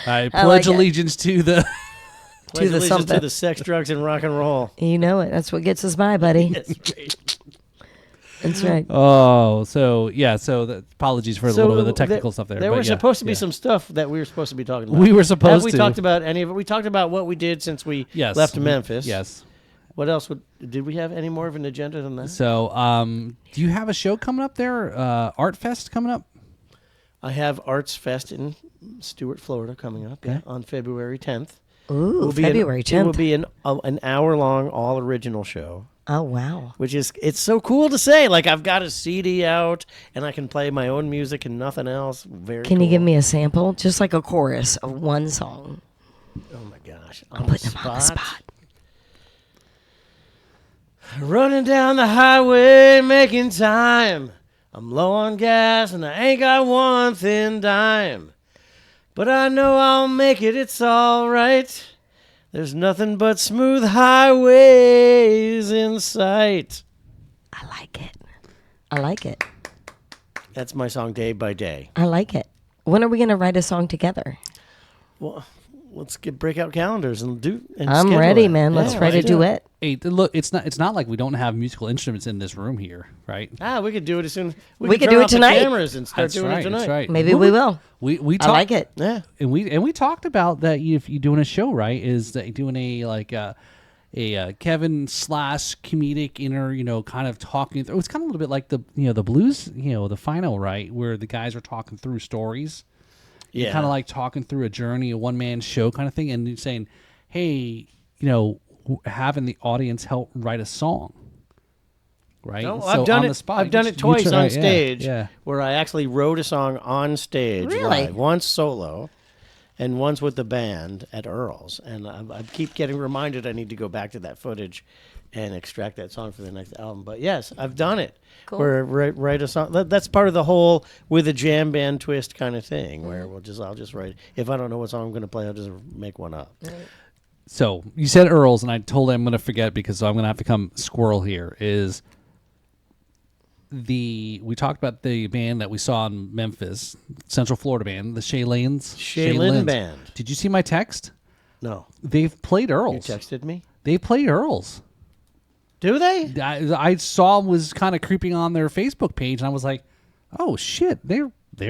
I I pledge like it. allegiance to the. Pledge the allegiance something. to the sex, drugs, and rock and roll. You know it. That's what gets us by, buddy. That's great. That's right. Oh, so yeah. So apologies for a little bit of the technical stuff there. There but were yeah, supposed to be yeah. some stuff that we were supposed to be talking about. We were supposed Have we to. talked about any of it? We talked about what we did since we Yes. left Memphis. Yes. What else? Did we have any more of an agenda than that? So, do you have a show coming up there? Art Fest coming up? I have Arts Fest in Stuart, Florida, coming up Okay. on February 10th. Ooh, It February It will 10th. be an hour-long, all-original show. Oh, wow. Which is, it's so cool to say. Like, I've got a CD out, and I can play my own music and nothing else. Very Can cool. you give me a sample? Just like a chorus of one song. Oh, my gosh. I'm putting him on the spot. Running down the highway, making time. I'm low on gas, and I ain't got one thin dime. But I know I'll make it, it's all right. There's nothing but smooth highways in sight. I like it. I like it. That's my song, Day by Day. I like it. When are we going to write a song together? Well, let's break out calendars and do. And I'm schedule ready, it. man. Let's Yeah, write a do it. duet. Hey, look, it's not like we don't have musical instruments in this room here, right? We could do it as soon. We could could turn do it off the tonight. cameras and start That's doing right. it tonight. That's right. Maybe we will. We I like it. Yeah. and we talked about that. If you're doing a show, right, is that doing a Kevin / comedic inner, kind of talking through. It's kind of a little bit like the blues, the final, right, where the guys are talking through stories. Yeah. Kind of like talking through a journey, a one man show kind of thing, and you're saying, hey, having the audience help write a song. Right. No, So I've done on it. the spot, I've done it twice on stage, Yeah. where I actually wrote a song on stage, Really? live, once solo, and once with the band at Earl's. And I keep getting reminded I need to go back to that footage and extract that song for the next album. But yes, I've done it. Cool. Where write a song. That's part of the whole with a jam band twist kind of thing, where I'll just write. If I don't know what song I'm going to play, I'll just make one up. So you said Earl's, and I told him I'm going to forget because I'm going to have to come squirrel here. We talked about the band that we saw in Memphis, Central Florida band, the Shaylins. Shaylin Band. Did you see my text? No, They've played you Earl's. texted me. They played Earl's. Do they? I saw was kind of creeping on their Facebook page, and I was like, "Oh shit, they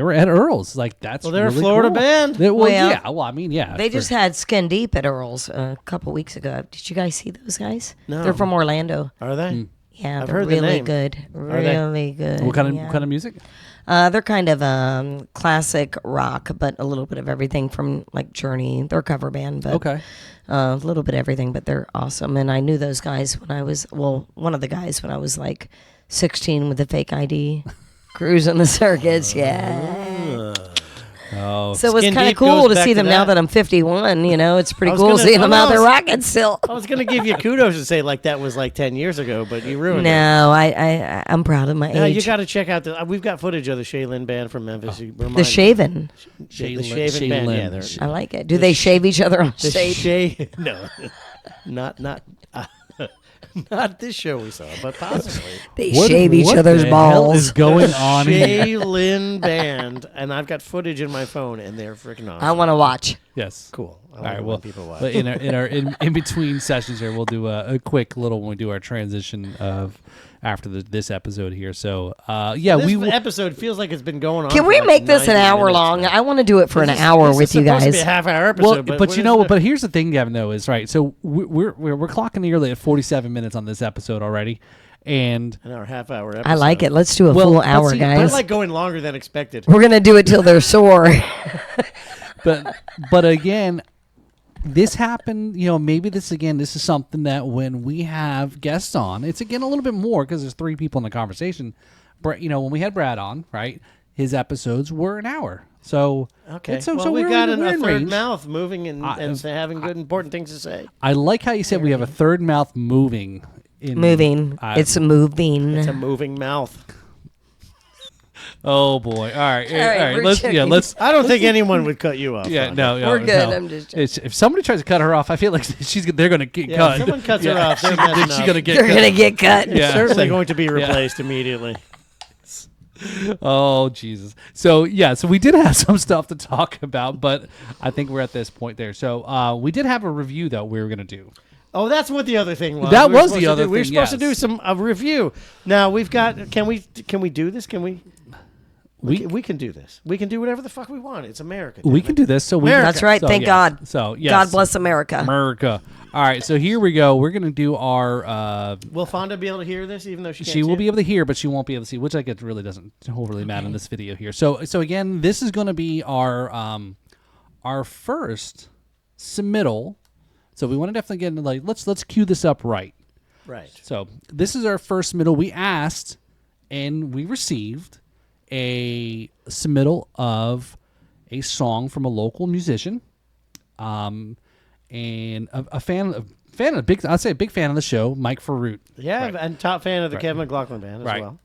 were at Earl's." Like that's Well, they're a really Florida cool. band. Well, Yeah. Well, I mean, yeah. They just had Skin Deep at Earl's a couple weeks ago. Did you guys see those guys? No. They're from Orlando. Are they? Yeah, I've they're heard the really name. good. they? Really good. what kind yeah. of music? They're kind of classic rock, but a little bit of everything from like Journey. They're a cover band, but Okay. a little bit of everything. But they're awesome. And I knew those guys when I was one of the guys when I was like 16 with a fake ID, cruising the circuits. Yeah. Oh, So it was Skin kind of Deep cool goes to back see to them now that. that I'm 51. It's pretty was cool gonna- seeing them oh, out there no, rocking still. I was going to give you kudos and say like that was like 10 years ago, but you ruined it. No, I'm proud of my No, you age. got to check out we've got footage of the Shaylin Band from Memphis. The Shaven. The Shaven Band. Yeah, they're I like it. Do they shave each other on the stage? No, not not this show we saw, but possibly. They shave each other's the hell balls. is going on here? Shaylin Band, and I've got footage in my phone, and they're freaking awesome. I want to watch. Yes. Cool. I All like right. it Well, when people watch. but in between sessions here, we'll do a quick little when we do our transition of after this episode here. So yeah, This we will. episode feels like it's been going on. Can for we like make this an 90 hour minutes long? now. I want to do it for an hour This is with you supposed to be guys. a half-hour Well, episode, but but here's the thing, Gavin. Though is right. So we're clocking nearly at 47 minutes on this episode already, and an hour, half-hour episode. I like it. Let's do a Well, full but hour, see, I guys. like going longer than expected. We're gonna do it till they're sore. but again, this happened. Maybe this is something that when we have guests on, it's again a little bit more because there's 3 people in the conversation. When we had Brad on, right, his episodes were an hour. So Okay. so, well, so we've we're got in, a we're in third range. mouth moving and having good, important things to say. I like how you said we have a third mouth moving. Moving. It's moving. It's a moving mouth. Oh boy! All right, right, we're Let's checking. let's. I don't think anyone would cut you off. Yeah, Fonda. no, We're good. no. I'm just If somebody tries to cut her off, I feel like they're going to get Yeah, cut. if someone cuts her off, they're messing she's up. going to get They're cut. gonna get cut. Yeah. Certainly So- going to be yeah. replaced immediately. Oh Jesus! So so we did have some stuff to talk about, but I think we're at this point there. So we did have a review though we were going to do. Oh, that's what the other thing was. That We were was the supposed to other do- We were thing, supposed to yes. do a review. Now we've got. Can we do this? Can we? We We can do this. We can do whatever the fuck we want. It's America. we damn can it. do this. So we America. That's right. So, Thank yes. God. So yes. God bless America. America. All right. So here we go. We're going to do our. Will Fonda be able to hear this, even though she can't She will see be it? able to hear, but she won't be able to see, which I guess really doesn't overly matter in this video here. So again, this is going to be our first submittal. So we want to definitely get into let's cue this up right. Right. So this is our first submittal. We asked and we received a submittal of a song from a local musician, and a fan of I'd say a big fan of the show, Mike Faurot. Yeah, Right. and top fan of the Right. Kevin McLaughlin band as Right. well.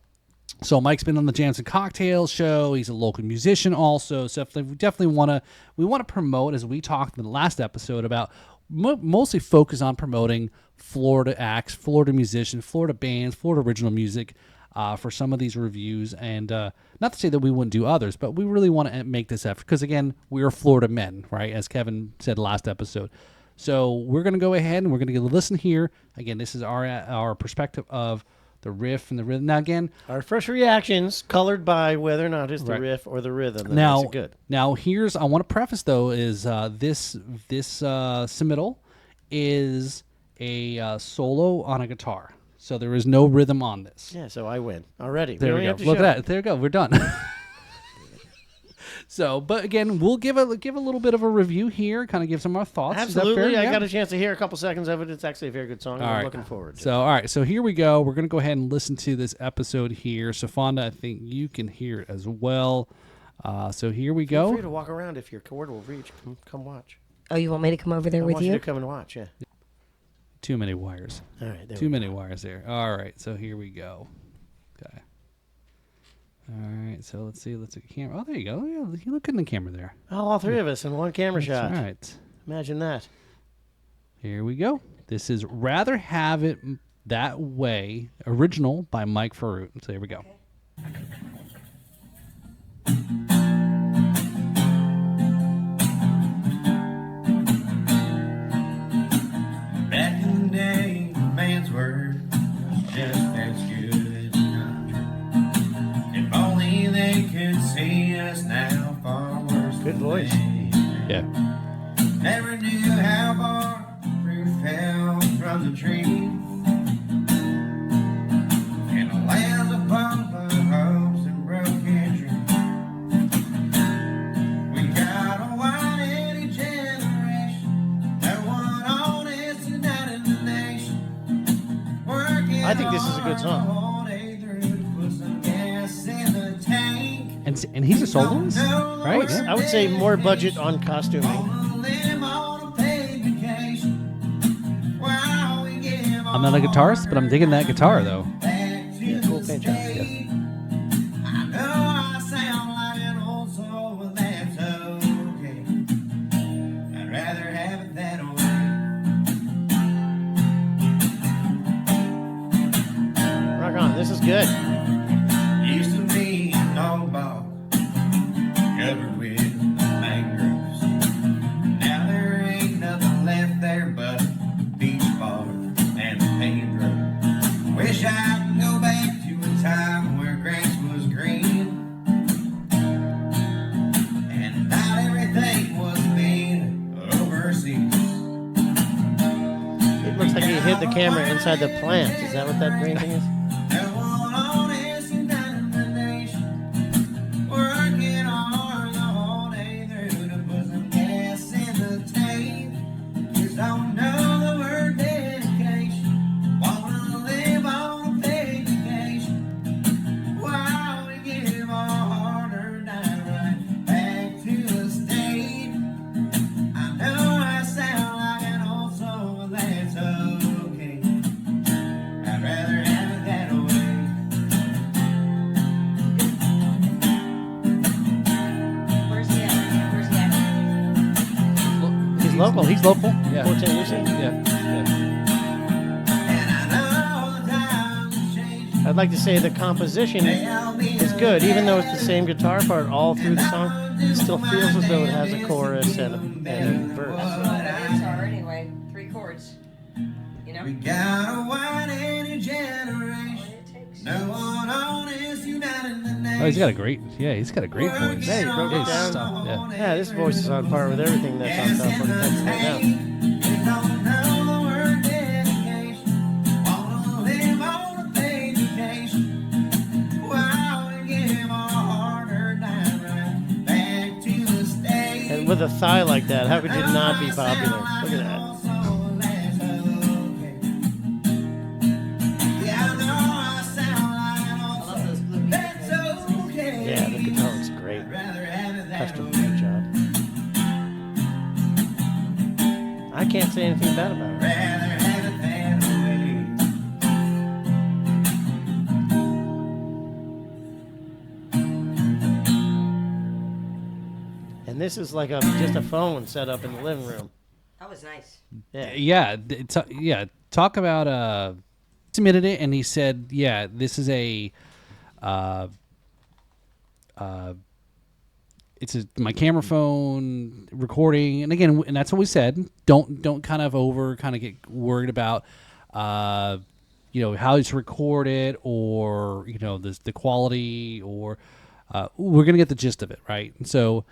So Mike's been on the Jams and Cocktails show. He's a local musician also. So we definitely want to promote, as we talked in the last episode about, mostly focus on promoting Florida acts, Florida musicians, Florida bands, Florida original music. for some of these reviews. And not to say that we wouldn't do others, but we really want to make this effort because, again, we are Florida men, right? As Kevin said last episode. So we're going to go ahead and we're going to get a listen here. Again, this is our perspective of the riff and the rhythm. Now, again, our first reactions colored by whether or not it's the riff or the rhythm that makes it good. Now, I want to preface though is this submittal is a solo on a guitar, so there is no rhythm on this. Yeah, so I win already. There we go. Look at that. There we go. We're done. So, but again, we'll give a little bit of a review here, kind of give some of our thoughts. Absolutely. I got a chance to hear a couple seconds of it. It's actually a very good song. I'm looking forward to it. So, all right. So here we go. We're going to go ahead and listen to this episode here. So, Fonda, I think you can hear it as well. So here we go. Feel free to walk around if your cord will reach. Come watch. Oh, you want me to come over there with you? I want you to come and watch, yeah. Too many wires. All right. Too many wires there. All right. So here we go. Okay. All right, so let's see camera. Oh, there you go. Yeah, you look good in the camera there. Oh, all three of us in one camera shot. All right. Imagine that. Here we go. This is Rather Have It That Way, original by Mike Faurot. So here we go. Back in the day, man's word was just as good. They could see us now far worse. Good voice. Yeah. Never knew how far fruit fell from the tree. And the lands of purple hopes and broken dreams. We got a wide-headed generation. No one honest united in the nation. Working I think this is a good song. And he's a soloist, right? Yeah. I would say more budget on costuming. I'm not a guitarist, but I'm digging that guitar, though. Yeah, cool paint job. Yeah. Rock on, this is good. Used to be an old ball covered with mangroves. Now there ain't nothing left there but beach ball and a paved road. Wish I could go back to a time where grass was green and not everything was made overseas. It looks like he hid the camera inside the plant. Is that what that green thing is? Local. He's local. Yeah. Fort St. Lucie. Yeah. I'd like to say the composition is good, even though it's the same guitar part all through the song. It still feels as though it has a chorus and a verse. That's what the lyrics are anyway. 3 chords. You know. We got a wide-headed generation. No one honest, united in the nation. Oh, he's got a great voice. Yeah, he broke it down. Yeah, this voice is on par with everything that's on top of it. Right now. And with a thigh like that, how could you not be popular? Look at that. Yeah, the guitar looks great. Custom paint job. I can't say anything bad about it. And this is like just a phone set up in the living room. That was nice. Yeah. Yeah. Talk about submitted it, and he said, "Yeah, this is a, it's my camera phone recording." And again, and that's what we said. Don't kind of get worried about, how it's recorded or the quality or we're gonna get the gist of it, right? And so,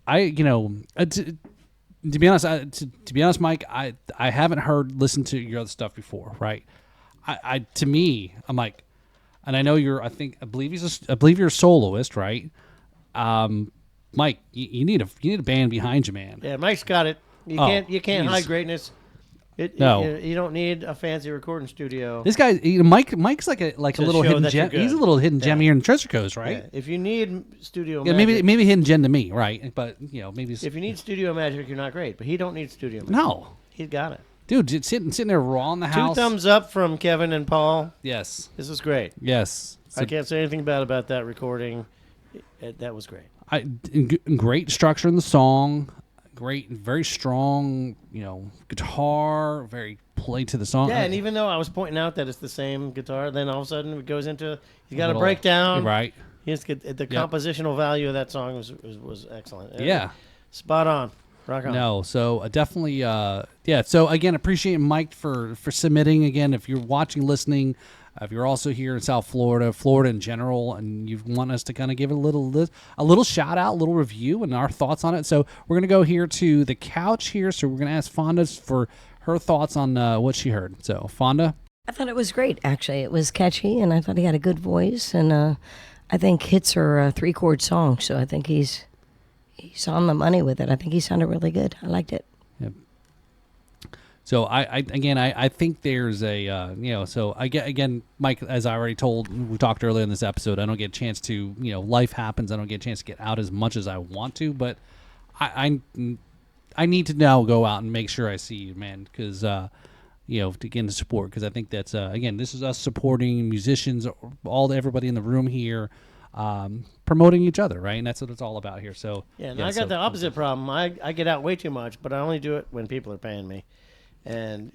to be honest, Mike, I haven't listened to your other stuff before, right? To me, I'm like, and I know I believe you're a soloist, right? Mike, you need a band behind you, man. Yeah, Mike's got it. You can't hide greatness. No. You don't need a fancy recording studio. This guy, Mike's like a little hidden gem. He's a little hidden gem here in Treasure Coast, right? Yeah. If you need studio magic, magic, maybe hidden gem to me, right? But maybe if you need studio magic, you're not great. But he don't need studio magic. No, he's got it. Dude, just sitting there raw in the house. 2 thumbs up from Kevin and Paul. Yes, this is great. Yes, I can't say anything bad about that recording. That was great. Great structure in the song. Great, very strong, guitar, very play to the song. Yeah, and even though I was pointing out that it's the same guitar, then all of a sudden it goes into, you got a breakdown. Right. The compositional value of that song was excellent. Yeah. Spot on. Rock on. No, so definitely, So again, appreciate Mike for submitting. Again, if you're watching, listening, if you're also here in South Florida, Florida in general, and you want us to kind of give it a little shout out, a little review, and our thoughts on it. So we're gonna go here to the couch here. So we're gonna ask Fonda for her thoughts on what she heard. So Fonda, I thought it was great. Actually, it was catchy, and I thought he had a good voice. And I think hits are a 3-chord song, so I think he's on the money with it. I think he sounded really good. I liked it. Yep. So I think there's again, Mike, as I already told, we talked earlier in this episode, I don't get a chance to, life happens. I don't get a chance to get out as much as I want to, but I need to now go out and make sure I see you, man, because, to get into support, because I think that's, again, this is us supporting musicians, everybody in the room here, promoting each other, right? And that's what it's all about here. So yeah, I got the opposite problem. I get out way too much, but I only do it when people are paying me. And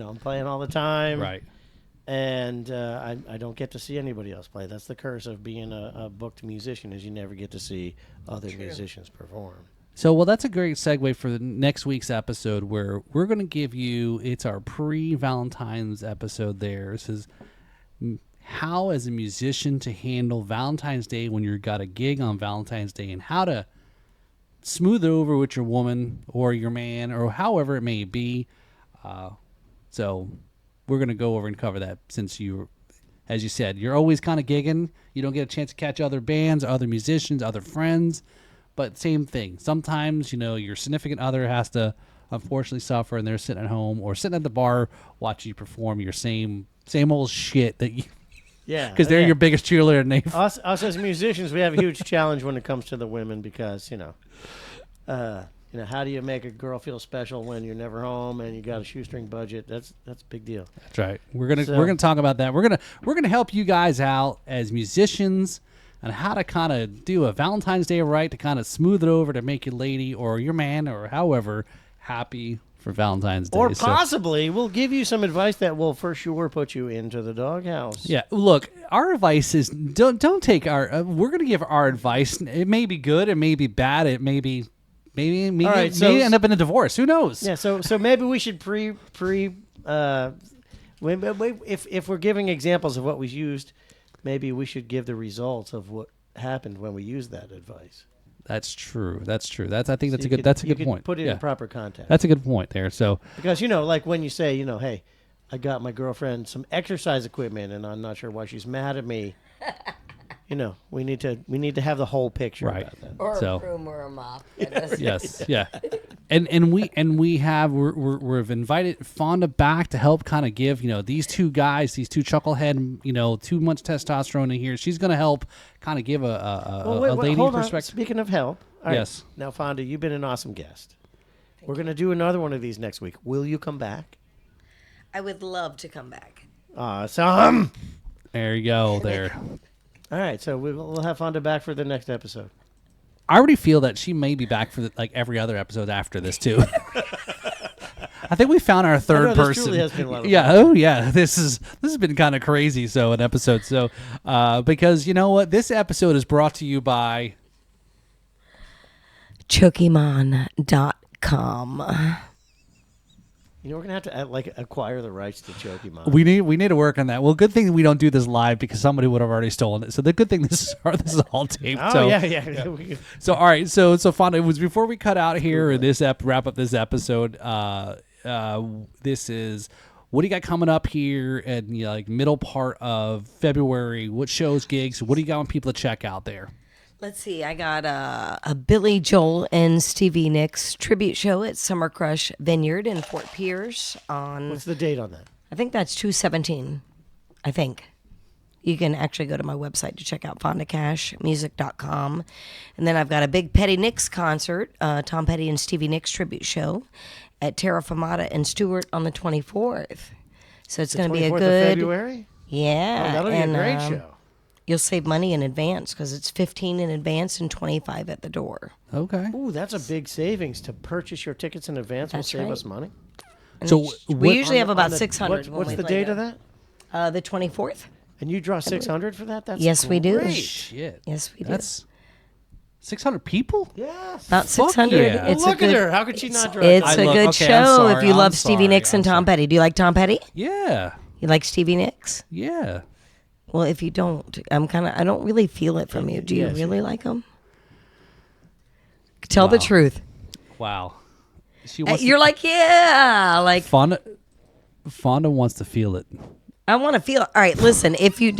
I'm playing all the time, right? And I don't get to see anybody else play. That's the curse of being a booked musician, is you never get to see other musicians perform. So, well, that's a great segue for the next week's episode, where we're going to give you. It's our pre-Valentine's episode. This is how, as a musician, to handle Valentine's Day when you've got a gig on Valentine's Day, and how to smooth it over with your woman or your man or however it may be. So we're going to go over and cover that, since as you said, you're always kind of gigging. You don't get a chance to catch other bands, other musicians, other friends, but same thing. Sometimes, your significant other has to unfortunately suffer, and they're sitting at home or sitting at the bar watching you perform your same old shit that you, because they're your biggest cheerleader. And us as musicians, we have a huge challenge when it comes to the women, because, how do you make a girl feel special when you're never home and you got a shoestring budget? That's a big deal. That's right. We're gonna talk about that. We're gonna help you guys out as musicians on how to kind of do a Valentine's Day right, to kind of smooth it over, to make your lady or your man or however happy for Valentine's Day. Or possibly we'll give you some advice that will for sure put you into the doghouse. Yeah, look, our advice is don't take our. We're going to give our advice. It may be good, it may be bad, it may be maybe end up in a divorce. Who knows? Yeah, so maybe we should if we're giving examples of what we used, maybe we should give the results of what happened when we used that advice. That's true. I think that's a good point. Put it in proper context. That's a good point there. So because like when you say, hey, I got my girlfriend some exercise equipment and I'm not sure why she's mad at me. We need to have the whole picture, right? About that. Or a broom or a mop. Yes, yeah. And we've invited Fonda back to help kind of give these two guys, these two chucklehead, too much testosterone in here. She's going to help kind of give a lady perspective. Speaking of help, all yes. Right. Now, Fonda, you've been an awesome guest. We're going to do another one of these next week. Will you come back? I would love to come back. Awesome. There you go. There. All right, so we'll have Fonda back for the next episode. I already feel that she may be back for every other episode after this too. I think we found our third this person. truly has been a lot of yeah. fun. Oh yeah. This has been kind of crazy. So an episode. So because you know what, this episode is brought to you by Chokimon.com. You know, we're gonna have to acquire the rights to Chokimon. We need to work on that. Well, good thing we don't do this live because somebody would have already stolen it. So the good thing this is all taped. Oh so, yeah. So all right, so Fonda, it was before we cut out here and wrap up this episode. This is what do you got coming up here at middle part of February? What shows, gigs? What do you got on people to check out there? Let's see. I got a Billy Joel and Stevie Nicks tribute show at Summer Crush Vineyard in Fort Pierce on. What's the date on that? I think that's 2/17. I think. You can actually go to my website to check out fondacashmusic.com. And then I've got a big Petty Nicks concert, Tom Petty and Stevie Nicks tribute show at Terra Firmata and Stewart on the 24th. So it's going to be a 24th good. of February? Yeah. Oh, that'll be a great show. You'll save money in advance because it's $15 in advance and $25 at the door. Okay. Ooh, that's a big savings to purchase your tickets in advance. That's will save right. us money. And So we usually have about On the- 600. when What's we the play date of that? The 24th. And you draw 600 for that? That's Yes, we do. great. Shit. Yes, we do. That's 600 people. Yes. About Fuck 600. yeah. It's Look a good, at her. How could she not draw? It's I a love- good okay, show I'm sorry, if you I'm love Stevie sorry, Nicks and I'm Tom Petty. Do you like Tom Petty? Yeah. You like Stevie Nicks? Yeah. Well, if you don't, I don't really feel it from you. Do you Yes, really like them? Tell the Wow. truth. Wow. She wants You're like, yeah, like Fonda wants to feel it. I want to feel it. All right, listen, if you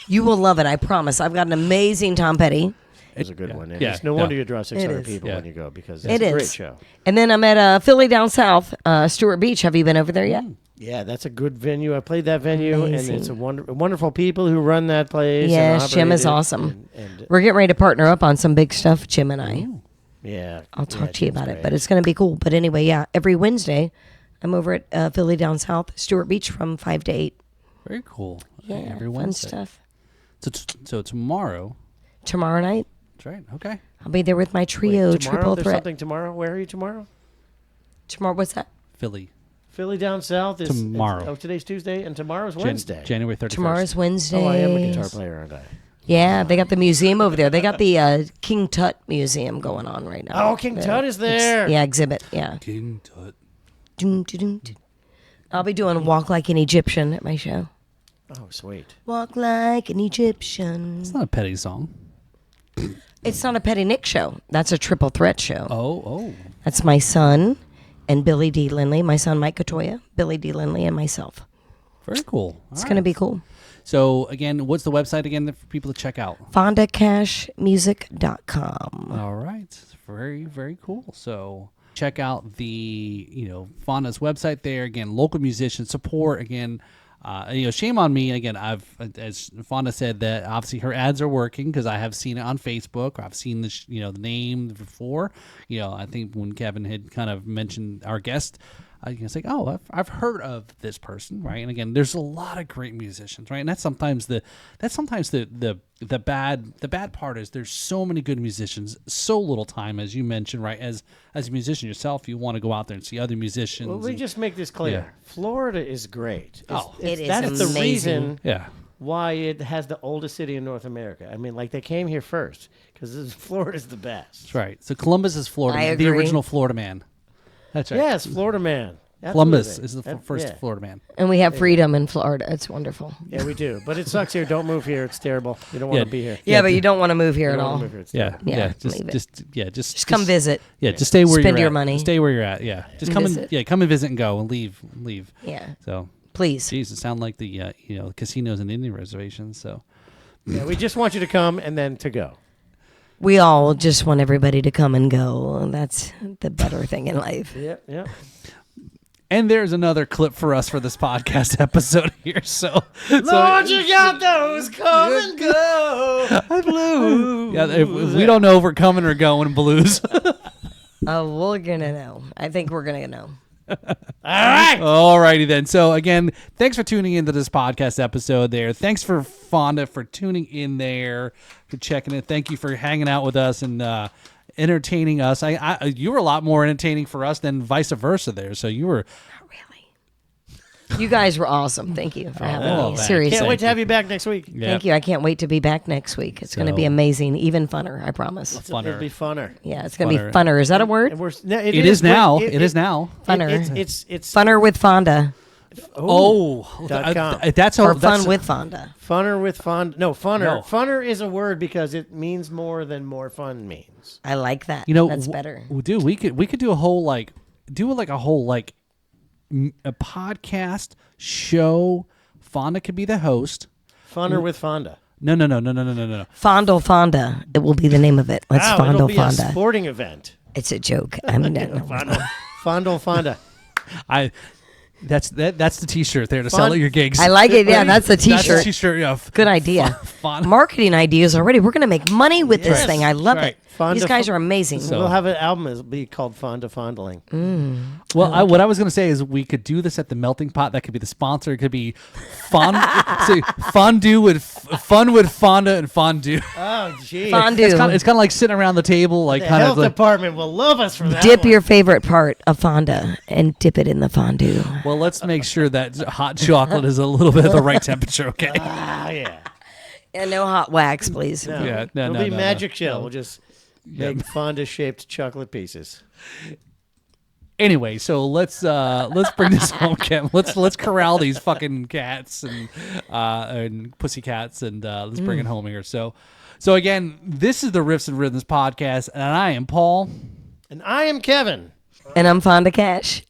you will love it, I promise. I've got an amazing Tom Petty. It's a good one. And Yeah, it's no yeah. wonder you draw 600 is. people Yeah. when you go because It it's a is. great show. And then I'm at Philly down south, Stewart Beach. Have you been over there yet? Yeah, that's a good venue. I played that venue, Amazing. and it's a wonderful people who run that place. and Yes, Jim operate is it, awesome. And We're getting ready to partner up on some big stuff, Jim and I. yeah, I'll talk yeah, to you Jim's about it, great. but it's going to be cool. But anyway, yeah, every Wednesday, I'm over at Philly down south, Stewart Beach from 5 to 8. Very cool. Yeah, Every fun Wednesday. stuff. So tomorrow. Tomorrow night, That's right. Okay. I'll be there with my Wait, trio, tomorrow? Triple There's Threat. something tomorrow. Where are you tomorrow? Tomorrow, what's that? Philly. Philly down south is Tomorrow. Oh, today's Tuesday, and tomorrow's Wednesday. January 31st. Tomorrow's Wednesday. Oh, I am a guitar player, aren't I? Yeah, they got the museum over there. They got the King Tut Museum going on right now. Oh, King Tut is there. Yeah, exhibit. Yeah. King Tut. Dun, dun, dun, dun. I'll be doing Walk Like an Egyptian at my show. Oh, sweet. Walk like an Egyptian. It's not a Petty song. It's not a Petty Nick show. That's a Triple Threat show. Oh. That's my son and Billy D. Lindley. My son, Mike Katoya, Billy D. Lindley, and myself. Very cool. It's going to be cool. So, again, what's the website again for people to check out? FondaCashMusic.com. All right. Very, very cool. So, check out the, Fonda's website there. Again, local musicians support. Again, shame on me. Again, as Fonda said, that obviously her ads are working because I have seen it on Facebook. I've seen the, the name before. I think when Kevin had kind of mentioned our guest, I was like, oh, I've heard of this person, right? And again, there's a lot of great musicians, right? And that's sometimes the bad part is there's so many good musicians, so little time, as you mentioned, right? As a musician yourself, you want to go out there and see other musicians. Well, we just make this clear. Yeah. Florida is great. It is That's the amazing. reason yeah. why it has the oldest city in North America. I mean, like, they came here first because Florida's the best. That's right. So Columbus is Florida, I man, the agree. original Florida man. That's right. Yes, Florida man. Columbus Absolutely. is the That- first yeah. Florida man. And we have freedom in Florida. It's wonderful. Yeah, we do. But it sucks here. Don't move here. It's terrible. You don't want Yeah. to be here. Yeah, but you don't want to move here You at don't all. wanna move here. It's Yeah, terrible. Yeah, Just leave it. just Just come visit. Yeah, just stay where Spend you're your at. money. Just stay where you're at. Yeah, just come Visit. and come and visit and go and leave. Yeah, So, please. geez, it sounds like the casinos and Indian reservations. So, Yeah, we just want you to come and then to go. We all just want everybody to come and go. That's the better thing in life. Yep, yep. and there's another clip for us for this podcast episode here. So, Lord, you got those come and go. blue. Yeah, if we don't know if we're coming or going blues. Oh, we're gonna know. I think we're gonna know. All right. Alrighty then. So again, thanks for tuning into this podcast episode there. Thanks for Fonda for tuning in there, for checking it. Thank you for hanging out with us and entertaining us. You were a lot more entertaining for us than vice versa there. So you were. You guys were awesome. Thank you for having me. thanks. Seriously. Can't wait to have you back next week. Yeah. Thank you. I can't wait to be back next week. It's going to be amazing. Even funner, I promise. It'll be funner. Yeah, it's going to be funner. Is that a word? And we're, It is now. It is now. Funner. It's Funner with Fonda. .com. That's Or that's fun with Fonda. Funner with Fonda. No, funner. No. Funner is a word because it means more than more fun means. I like that. You know, That's better. Dude, we could do a whole a podcast show. Fonda could be the host. Funner with Fonda. No. Fondle Fonda. It will be the name of it. Let's Wow, fondle it'll be Fonda. a sporting event. It's a joke. I mean, Fondle Fonda. That's the T-shirt there to sell at your gigs. I like it. Yeah, that's the That's the T-shirt. T-shirt. Yeah. Good idea. Fonda. Marketing ideas already. We're going to make money with this Yes, thing. I love right. it. Fonda These guys are amazing. We'll have an album. It'll be called Fonda Fondling. Well, what I was going to say is we could do this at the Melting Pot. That could be the sponsor. It could be fondue with Fonda and fondue. Oh, gee. Fondue. It's kind of like sitting around the table, like The kind health of like. department will love us for that. Dip one. your favorite part of Fonda and dip it in the fondue. Well, let's make sure that hot chocolate is a little bit of the right temperature. Okay. Ah, yeah. And no hot wax, please. No. Yeah, no, It'll no, be no, magic no. shell. We'll just make Fonda-shaped chocolate pieces. Anyway, so let's bring this home, Ken. Let's corral these fucking cats and pussy cats and let's bring it home here. So again, this is the Riffs and Rhythms podcast, and I am Paul. And I am Kevin. And I'm Fonda Cash.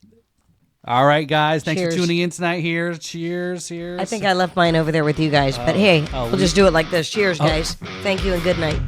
All right, guys. Thanks Cheers. for tuning in tonight. Here, cheers. I think I left mine over there with you guys, but hey, we'll just do it like this. Cheers, guys. Thank you and good night.